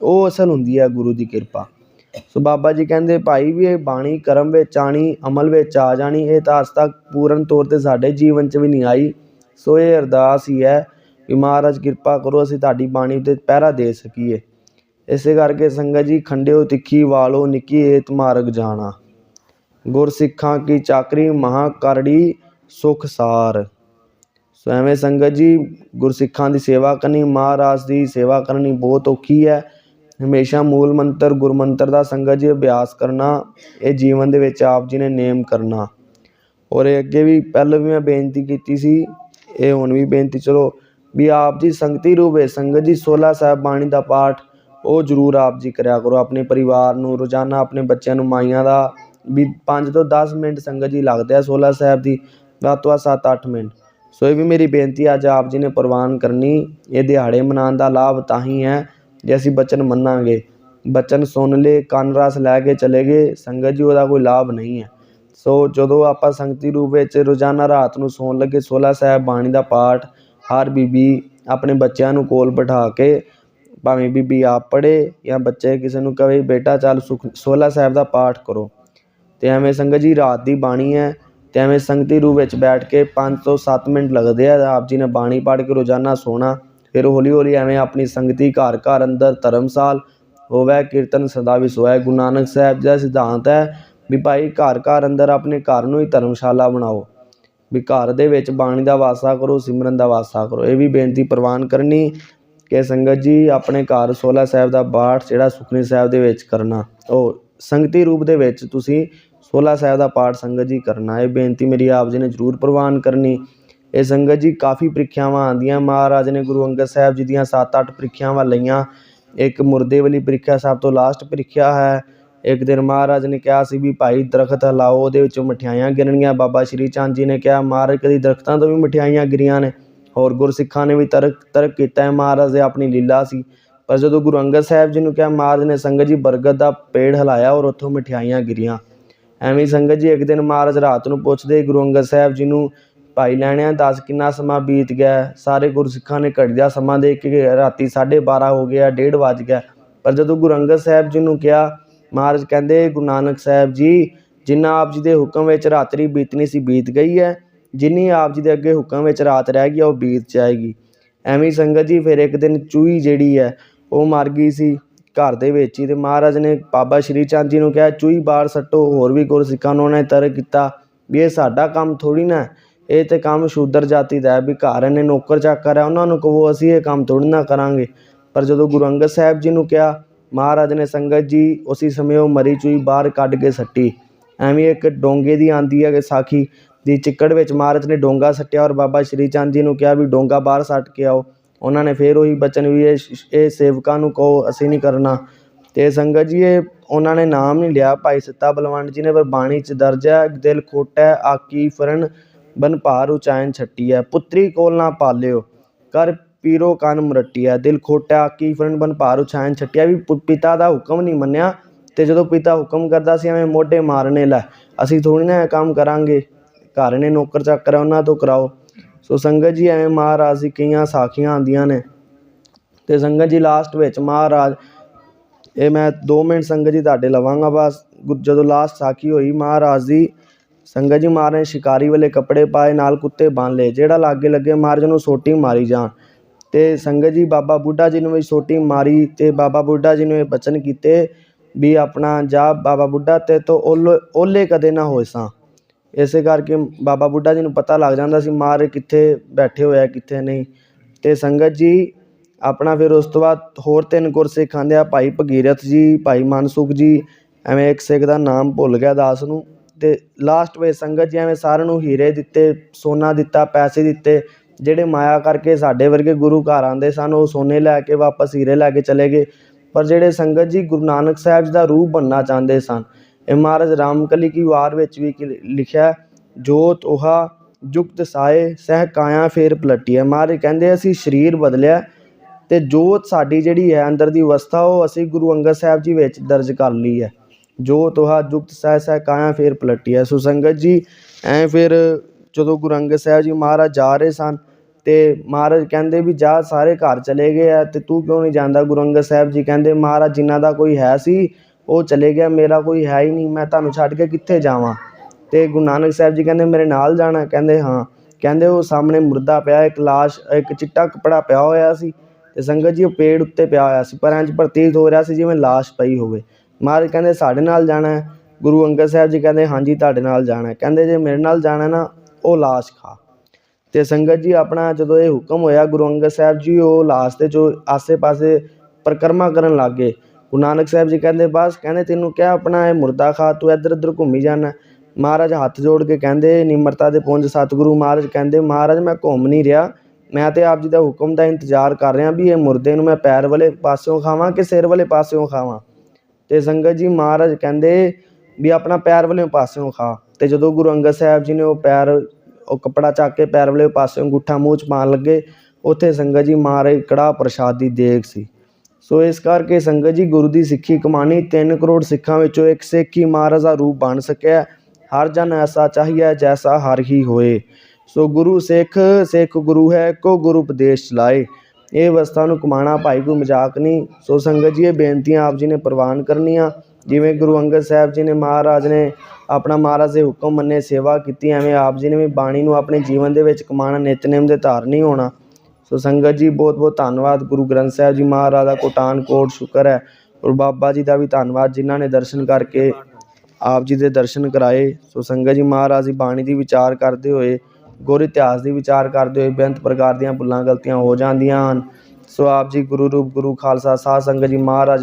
वो असल हुंदी है गुरु की किरपा। सो बाबा जी कहते भाई भी ये बाणी कर्म विच आनी अमल विच आ जानी, ये तो अज तक पूर्ण तौर पर साडे जीवन च भी नहीं आई। सो ये अरदास ही है भी महाराज किरपा करो असीं तुहाडी बाणी ते पहरा दे सकीए। इस करके संगत जी खंडिओ तिखी वालो निकी एत मार्ग जाना, गुरसिखां की चाकरी महा करड़ी सुख सार। सो एवें संगत जी गुरसिखां की सेवा करनी, महाराज की सेवा करनी बहुत औखी है। हमेशा मूल मंत्र गुरु मंत्र का संगत जी अभ्यास करना, ये जीवन दे विच आप जी ने नेम करना। और अगे भी पहले भी मैं बेनती की सी, ये हुण भी बेनती चलो भी आप जी संगती रूप है संगत जी 16 साहब बाणी का पाठ वो जरूर आप जी करया करो अपने परिवार नूं, रोजाना अपने बच्चों नूं माइयां का भी 5 तो 10 मिनट संगत जी लगते हैं 16 साहब की, वध तो 7-8 मिनट। सो ये भी मेरी बेनती अज आप जी ने प्रवान करनी। ये दिहाड़े मनाने का लाभ ताही है जे असीं बचन मन्नांगे, बचन सुन ले कान रस लैके चले गए संगत जी वह कोई लाभ नहीं है। सो जदों आपां संगती रूप विच रोजाना रात नूं सौण लगे 16 साहब बाणी का पाठ हर बीबी अपने बच्चों नूं कोल बिठा के, भावें बीबी आप पढ़े या बच्चे किसी नूं कहे बेटा चल 16 साहब का पाठ करो। तो एवें संगत जी रात की बाणी है, तो एवें संगती रूप विच बैठ के 5 तो 7 मिनट लगते हैं। आप जी ने बाणी पढ़ के रोजाना सोना, फिर हौली हौली एवें अपनी संगती घर घर अंदर धर्मसाल होवै कीर्तन सदा भी सोए। गुरु नानक साहब का सिद्धांत है भी भाई घर घर अंदर अपने घर नूं ही धर्मशाला बनाओ, भी घर दे विच बाणी दा वासा करो, सिमरन दा वासा करो। ये भी बेनती प्रवान करनी कि संगत जी अपने घर 16 साहब का पाठ जिहड़ा सुखनी साहब दे विच करना, ਉਹ संगती रूप दे विच तुसीं 16 साहब का पाठ संगत जी करना। ये बेनती मेरी आप जी ने जरूर प्रवान करनी। ये संगत जी काफ़ी ਪ੍ਰੀਖਿਆਵਾਂ आंदियां, महाराज ने गुरु अंगद साहब जी ਦੀਆਂ 7-8 ਪ੍ਰੀਖਿਆਵਾਂ लईआं। एक मुरदे वाली ਪ੍ਰੀਖਿਆ सब तो लास्ट ਪ੍ਰੀਖਿਆ है। एक दिन महाराज ने कहा सी भी भाई दरख्त हिलाओ, ਉਹਦੇ ਵਿੱਚੋਂ ਮਠਿਆਈਆਂ ਗਿਰਨਗੀਆਂ। बाबा श्री चंद जी ने कहा महाराज कभी दरख्तों तो भी मठियाइयां गिरियां ने, और गुरसिखां ने भी तर्क किया है महाराज ने अपनी लीला सी। पर जो गुरु अंगद साहब जी ने कहा महाराज ने संगत जी बरगद का पेड़ हिलाया और उत्थों मठियाइयां गिरियां। एवें संगत जी एक दिन महाराज रात नूं पुछदे गुरु अंगद साहब जी नूं भाई लैणिया दस किन्ना समा बीत गया। सारे गुरसिखां ने घड़ी का समा देख के राती 12:30 हो गया, 1:30 वज गया। पर जो गुरु अंगद साहब जी नूं कहा महाराज कहते गुरु नानक साहब जी ਜਿੰਨਾ ਆਪ ਜੀ ਦੇ ਹੁਕਮ ਵਿੱਚ ਰਾਤਰੀ ਬੀਤਣੀ ਸੀ ਬੀਤ ਗਈ ਹੈ, ਜਿੰਨੀ ਆਪ ਜੀ ਦੇ ਅੱਗੇ ਹੁਕਮ ਵਿੱਚ ਰਾਤ ਰਹਿ ਗਈ ਉਹ ਬੀਤ ਜਾਏਗੀ। ਐਵੇਂ ਸੰਗਤ ਜੀ ਫਿਰ ਇੱਕ ਦਿਨ ਚੂਹੀ ਜਿਹੜੀ ਹੈ ਉਹ ਮਰ ਗਈ ਸੀ ਘਰ ਦੇ ਵਿੱਚ ਹੀ, ਅਤੇ ਮਹਾਰਾਜ ਨੇ ਬਾਬਾ ਸ਼੍ਰੀ ਚੰਦ ਜੀ ਨੂੰ ਕਿਹਾ ਚੂਹੀ ਬਾਹਰ ਸੱਟੋ। ਹੋਰ ਵੀ ਗੁਰਸਿੱਖਾਂ ਨੂੰ ਉਹਨਾਂ ਨੇ ਤਰਕ ਕੀਤਾ ਵੀ ਇਹ ਸਾਡਾ ਕੰਮ ਥੋੜ੍ਹੀ ਨਾ, ਇਹ ਤਾਂ ਕੰਮ ਸ਼ੂਦਰ ਜਾਤੀ ਦਾ ਹੈ, ਵੀ ਘਰ ਇਹਨੇ ਨੌਕਰ ਚਾਕਰ ਹੈ ਉਹਨਾਂ ਨੂੰ ਕਹੋ, ਅਸੀਂ ਇਹ ਕੰਮ ਥੋੜ੍ਹੀ ਨਾ ਕਰਾਂਗੇ। ਪਰ ਜਦੋਂ ਗੁਰੂ ਅੰਗਦ ਸਾਹਿਬ ਜੀ ਨੂੰ ਕਿਹਾ, ਮਹਾਰਾਜ ਨੇ ਸੰਗਤ ਜੀ ਉਸੇ ਸਮੇਂ ਉਹ ਮਰੀ ਚੂਹੀ ਬਾਹਰ ਕੱਢ ਕੇ ਸੱਟੀ। ਐਵੇਂ ਇੱਕ ਡੋਂਗੇ ਦੀ ਆਉਂਦੀ ਹੈ ਵਿਸਾਖੀ ਦੀ, ਚਿੱਕੜ ਵਿੱਚ ਮਹਾਰਾਜ ਨੇ ਡੋਂਗਾ ਸੱਟਿਆ ਔਰ ਬਾਬਾ ਸ਼੍ਰੀ ਚੰਦ ਜੀ ਨੂੰ ਕਿਹਾ ਵੀ ਡੋਂਗਾ ਬਾਹਰ ਸੱਟ ਕੇ ਆਓ। ਉਹਨਾਂ ਨੇ ਫਿਰ ਉਹੀ ਬਚਨ ਵੀ ਇਹ ਸੇਵਕਾਂ ਨੂੰ ਕਹੋ, ਅਸੀਂ ਨਹੀਂ ਕਰਨਾ। ਅਤੇ ਸੰਗਤ ਜੀ ਇਹ ਉਹਨਾਂ ਨੇ ਨਾਮ ਨਹੀਂ ਲਿਆ ਭਾਈ ਸੱਤਾ ਬਲਵੰਡ ਜੀ ਨੇ, ਪਰ ਬਾਣੀ 'ਚ ਦਰਜ ਹੈ, ਦਿਲ ਖੋਟੈ ਆਕੀ ਫਰਨ ਬਨ ਭਾਰ ਉਚਾਇਨ ਛੱਟੀ ਹੈ, ਪੁੱਤਰੀ ਕੋਲ ਨਾ ਪਾਲਿਓ ਕਰ ਪੀਰੋ ਕੰਨ ਮੁਰੱਟੀਆ। ਦਿਲ ਖੋਟੈ ਆਕੀ ਫਰਨ ਬਨ ਭਾਰ ਉਚਾਇਨ ਛੱਟਿਆ, ਵੀ ਪਿਤਾ ਦਾ ਹੁਕਮ ਨਹੀਂ ਮੰਨਿਆ, ਅਤੇ ਜਦੋਂ ਪਿਤਾ ਹੁਕਮ ਕਰਦਾ ਸੀ ਐਵੇਂ ਮੋਢੇ ਮਾਰਨੇ ਲੈ, ਅਸੀਂ ਥੋੜ੍ਹੀ ਨਾ ਇਹ ਕੰਮ ਕਰਾਂਗੇ, ਘਰ ਨੇ ਨੌਕਰ ਚਾਕਰ ਹੈ ਉਹਨਾਂ ਤੋਂ ਕਰਾਓ। ਸੋ ਸੰਗਤ ਜੀ ਐਵੇਂ ਮਹਾਰਾਜ ਦੀ ਕਈਆਂ ਸਾਖੀਆਂ ਆਉਂਦੀਆਂ ਨੇ। ਅਤੇ ਸੰਗਤ ਜੀ ਲਾਸਟ ਵਿੱਚ ਮਹਾਰਾਜ, ਇਹ ਮੈਂ 2 ਮਿੰਟ ਸੰਗਤ ਜੀ ਤੁਹਾਡੇ ਲਵਾਂਗਾ ਬਸ। ਜਦੋਂ ਲਾਸਟ ਸਾਖੀ ਹੋਈ ਮਹਾਰਾਜ ਦੀ, ਸੰਗਤ ਜੀ ਮਹਾਰਾਜ ਨੇ ਸ਼ਿਕਾਰੀ ਵਾਲੇ ਕੱਪੜੇ ਪਾਏ, ਨਾਲ ਕੁੱਤੇ ਬੰਨ੍ਹ ਲਏ, ਜਿਹੜਾ ਲਾਗੇ ਲੱਗੇ ਮਹਾਰਾਜ ਨੂੰ ਸੋਟੀ ਮਾਰੀ ਜਾਣ। ਅਤੇ ਸੰਗਤ ਜੀ ਬਾਬਾ ਬੁੱਢਾ ਜੀ ਨੂੰ ਵੀ ਸੋਟੀ ਮਾਰੀ, ਅਤੇ ਬਾਬਾ ਬੁੱਢਾ ਜੀ ਨੂੰ ਇਹ ਬਚਨ ਕੀਤੇ ਵੀ ਆਪਣਾ ਜਾ ਬਾਬਾ ਬੁੱਢਾ ਤੇ ਤੋਂ ਓਲੇ ਕਦੇ ਨਾ ਹੋਏ ਸਾਂ। ਇਸੇ ਕਰਕੇ ਬਾਬਾ ਬੁੱਢਾ ਜੀ ਨੂੰ ਪਤਾ ਲੱਗ ਜਾਂਦਾ ਸੀ ਮਹਾਰਾਜ ਕਿੱਥੇ ਬੈਠੇ ਹੋਇਆ ਕਿੱਥੇ ਨਹੀਂ। ਅਤੇ ਸੰਗਤ ਜੀ ਆਪਣਾ ਫਿਰ ਉਸ ਤੋਂ ਬਾਅਦ ਹੋਰ 3 ਗੁਰਸਿੱਖ ਆਉਂਦੇ ਆ, ਭਾਈ ਭਗੀਰਥ ਜੀ, ਭਾਈ ਮਨਸੁਖ ਜੀ, ਐਵੇਂ ਇੱਕ ਸਿੱਖ ਦਾ ਨਾਮ ਭੁੱਲ ਗਿਆ ਦਾਸ ਨੂੰ। ਅਤੇ ਲਾਸਟ ਵਿੱਚ ਸੰਗਤ ਜੀ ਐਵੇਂ ਸਾਰਿਆਂ ਨੂੰ ਹੀਰੇ ਦਿੱਤੇ, ਸੋਨਾ ਦਿੱਤਾ, ਪੈਸੇ ਦਿੱਤੇ। ਜਿਹੜੇ ਮਾਇਆ ਕਰਕੇ ਸਾਡੇ ਵਰਗੇ ਗੁਰੂ ਘਰ ਆਉਂਦੇ ਸਨ ਉਹ ਸੋਨੇ ਲੈ ਕੇ ਵਾਪਸ ਹੀਰੇ ਲੈ ਕੇ ਚਲੇ ਗਏ, ਪਰ ਜਿਹੜੇ ਸੰਗਤ ਜੀ ਗੁਰੂ ਨਾਨਕ ਸਾਹਿਬ ਜੀ ਦਾ ਰੂਪ ਬਣਨਾ ਚਾਹੁੰਦੇ ਸਨ, ਇਹ ਮਹਾਰਾਜ ਰਾਮਕਲੀ ਕੀ ਵਾਰ ਵਿੱਚ ਵੀ ਲਿਖਿਆ, ਜੋਤ ਉਹਾ ਜੁਗਤ ਸਾਏ ਸਹਿ ਕਾਇਆ ਫੇਰ ਪਲਟੀ ਹੈ। ਮਹਾਰਾਜ ਕਹਿੰਦੇ ਅਸੀਂ ਸਰੀਰ ਬਦਲਿਆ ਅਤੇ ਜੋਤ ਸਾਡੀ ਜਿਹੜੀ ਹੈ ਅੰਦਰ ਦੀ ਅਵਸਥਾ ਉਹ ਅਸੀਂ ਗੁਰੂ ਅੰਗਦ ਸਾਹਿਬ ਜੀ ਵਿੱਚ ਦਰਜ ਕਰ ਲਈ ਹੈ। ਜੋਤ ਉਹਾ ਜੁਗਤ ਸਹਿ ਕਾਇਆ ਫੇਰ ਪਲਟੀ ਹੈ। ਸੋ ਸੰਗਤ ਜੀ ਐਂ ਫਿਰ ਜਦੋਂ ਗੁਰੂ ਅੰਗਦ ਸਾਹਿਬ ਜੀ ਮਹਾਰਾਜ ਜਾ ਰਹੇ ਸਨ, ਅਤੇ ਮਹਾਰਾਜ ਕਹਿੰਦੇ ਵੀ ਜਾ ਸਾਰੇ ਘਰ ਚਲੇ ਗਏ ਆ ਅਤੇ ਤੂੰ ਕਿਉਂ ਨਹੀਂ ਜਾਂਦਾ। ਗੁਰੂ ਅੰਗਦ ਸਾਹਿਬ ਜੀ ਕਹਿੰਦੇ ਮਹਾਰਾਜ ਜਿਨ੍ਹਾਂ ਦਾ ਕੋਈ ਹੈ ਸੀ ਉਹ ਚਲੇ ਗਿਆ, ਮੇਰਾ ਕੋਈ ਹੈ ਹੀ ਨਹੀਂ, ਮੈਂ ਤੁਹਾਨੂੰ ਛੱਡ ਕੇ ਕਿੱਥੇ ਜਾਵਾਂ। ਅਤੇ ਗੁਰੂ ਨਾਨਕ ਸਾਹਿਬ ਜੀ ਕਹਿੰਦੇ ਮੇਰੇ ਨਾਲ ਜਾਣਾ। ਕਹਿੰਦੇ ਹਾਂ। ਕਹਿੰਦੇ ਉਹ ਸਾਹਮਣੇ ਮੁਰਦਾ ਪਿਆ, ਇੱਕ ਲਾਸ਼, ਇੱਕ ਚਿੱਟਾ ਕੱਪੜਾ ਪਿਆ ਹੋਇਆ ਸੀ, ਅਤੇ ਸੰਗਤ ਜੀ ਉਹ ਪੇੜ ਉੱਤੇ ਪਿਆ ਹੋਇਆ ਸੀ, ਪਰ ਇੰਝ ਪ੍ਰਤੀਤ ਹੋ ਰਿਹਾ ਸੀ ਜਿਵੇਂ ਲਾਸ਼ ਪਈ ਹੋਵੇ। ਮਹਾਰਾਜ ਕਹਿੰਦੇ ਸਾਡੇ ਨਾਲ ਜਾਣਾ ਹੈ। ਗੁਰੂ ਅੰਗਦ ਸਾਹਿਬ ਜੀ ਕਹਿੰਦੇ ਹਾਂਜੀ ਤੁਹਾਡੇ ਨਾਲ ਜਾਣਾ। ਕਹਿੰਦੇ ਜੇ ਮੇਰੇ ਨਾਲ ਜਾਣਾ ਨਾ ਉਹ ਲਾਸ਼ ਖਾ। ਅਤੇ ਸੰਗਤ ਜੀ ਆਪਣਾ ਜਦੋਂ ਇਹ ਹੁਕਮ ਹੋਇਆ ਗੁਰੂ ਅੰਗਦ ਸਾਹਿਬ ਜੀ ਉਹ ਲਾਸ਼ ਦੇ ਜੋ ਆਸੇ ਪਾਸੇ ਪਰਿਕਰਮਾ ਕਰਨ ਲੱਗ ਗਏ। ਗੁਰੂ ਨਾਨਕ ਸਾਹਿਬ ਜੀ ਕਹਿੰਦੇ ਬਸ, ਕਹਿੰਦੇ ਤੈਨੂੰ ਕਿਹਾ ਆਪਣਾ ਇਹ ਮੁਰਦਾ ਖਾ, ਤੂੰ ਇੱਧਰ ਉੱਧਰ ਘੁੰਮੀ ਜਾਣਾ। ਮਹਾਰਾਜ ਹੱਥ ਜੋੜ ਕੇ ਕਹਿੰਦੇ ਨਿਮਰਤਾ ਦੇ ਪੁੰਜ ਸਤਿਗੁਰੂ ਮਹਾਰਾਜ ਕਹਿੰਦੇ ਮਹਾਰਾਜ ਮੈਂ ਘੁੰਮ ਨਹੀਂ ਰਿਹਾ, ਮੈਂ ਤਾਂ ਆਪ ਜੀ ਦਾ ਹੁਕਮ ਦਾ ਇੰਤਜ਼ਾਰ ਕਰ ਰਿਹਾ ਵੀ ਇਹ ਮੁਰਦੇ ਨੂੰ ਮੈਂ ਪੈਰ ਵਾਲੇ ਪਾਸਿਓਂ ਖਾਵਾਂ ਕਿ ਸਿਰ ਵਾਲੇ ਪਾਸਿਓਂ ਖਾਵਾਂ। ਅਤੇ ਸੰਗਤ ਜੀ ਮਹਾਰਾਜ ਕਹਿੰਦੇ ਵੀ ਆਪਣਾ ਪੈਰ ਵਾਲੇ ਪਾਸਿਓਂ ਖਾ। ਅਤੇ ਜਦੋਂ ਗੁਰੂ ਅੰਗਦ ਸਾਹਿਬ ਜੀ ਨੇ ਉਹ ਕੱਪੜਾ ਚੱਕ ਕੇ ਪੈਰ ਵਾਲੇ ਪਾਸਿਓਂ ਅੰਗੂਠਾ ਮੂੰਹ 'ਚ ਪਾਉਣ ਲੱਗੇ, ਉੱਥੇ ਸੰਗਤ ਜੀ ਮਹਾਰਾਜ ਕੜਾਹ ਪ੍ਰਸ਼ਾਦ ਦੀ ਦੇਗ ਸੀ। ਸੋ ਇਸ ਕਰਕੇ ਸੰਗਤ ਜੀ ਗੁਰੂ ਦੀ ਸਿੱਖੀ ਕਮਾਣੀ 3 ਕਰੋੜ ਸਿੱਖਾਂ ਵਿੱਚੋਂ ਇੱਕ ਸਿੱਖ ਹੀ ਮਹਾਰਾਜ ਦਾ ਰੂਪ ਬਣ ਸਕਿਆ। ਹਰ ਜਨ ਐਸਾ ਚਾਹੀਏ ਜੈਸਾ ਹਰ ਹੀ ਹੋਏ। ਸੋ ਗੁਰੂ ਸਿੱਖ ਗੁਰੂ ਹੈ ਇੱਕੋ ਗੁਰੂ ਉਪਦੇਸ਼ ਚਲਾਏ। ਇਹ ਅਵਸਥਾ ਨੂੰ ਕਮਾਉਣਾ ਭਾਈ ਕੋਈ ਮਜ਼ਾਕ ਨਹੀਂ। ਸੋ ਸੰਗਤ ਜੀ ਇਹ ਬੇਨਤੀਆਂ ਆਪ ਜੀ ਨੇ ਪ੍ਰਵਾਨ ਕਰਨੀਆਂ। ਜਿਵੇਂ ਗੁਰੂ ਅੰਗਦ ਸਾਹਿਬ ਜੀ ਨੇ ਮਹਾਰਾਜ ਨੇ ਆਪਣਾ ਮਹਾਰਾਜ ਦੇ ਹੁਕਮ ਮੰਨੇ ਸੇਵਾ ਕੀਤੀ, ਐਵੇਂ ਆਪ ਜੀ ਨੇ ਵੀ ਬਾਣੀ ਨੂੰ ਆਪਣੇ ਜੀਵਨ ਦੇ ਵਿੱਚ ਕਮਾਉਣਾ, ਨਿਤਨੇਮ ਦੇ ਧਾਰਨੀ ਹੋਣਾ। ਸੋ ਸੰਗਤ ਜੀ ਬਹੁਤ ਬਹੁਤ ਧੰਨਵਾਦ। ਗੁਰੂ ਗ੍ਰੰਥ ਸਾਹਿਬ ਜੀ ਮਹਾਰਾਜ ਦਾ ਕੋਟਾਨ ਕੋਟ ਸ਼ੁਕਰ ਹੈ, ਔਰ ਬਾਬਾ ਜੀ ਦਾ ਵੀ ਧੰਨਵਾਦ ਜਿਨ੍ਹਾਂ ਨੇ ਦਰਸ਼ਨ ਕਰਕੇ ਆਪ ਜੀ ਦੇ ਦਰਸ਼ਨ ਕਰਾਏ। ਸੋ ਸੰਗਤ ਜੀ ਮਹਾਰਾਜ ਦੀ ਬਾਣੀ ਦੀ ਵਿਚਾਰ ਕਰਦੇ ਹੋਏ, ਗੁਰ ਇਤਿਹਾਸ ਦੀ ਵਿਚਾਰ ਕਰਦੇ ਹੋਏ ਬੇਅੰਤ ਪ੍ਰਕਾਰ ਦੀਆਂ ਭੁੱਲਾਂ ਗਲਤੀਆਂ ਹੋ ਜਾਂਦੀਆਂ ਹਨ। ਸੋ ਆਪ ਜੀ ਗੁਰੂ ਰੂਪ ਗੁਰੂ ਖਾਲਸਾ ਸਾਧ ਸੰਗਤ ਜੀ ਮਹਾਰਾਜ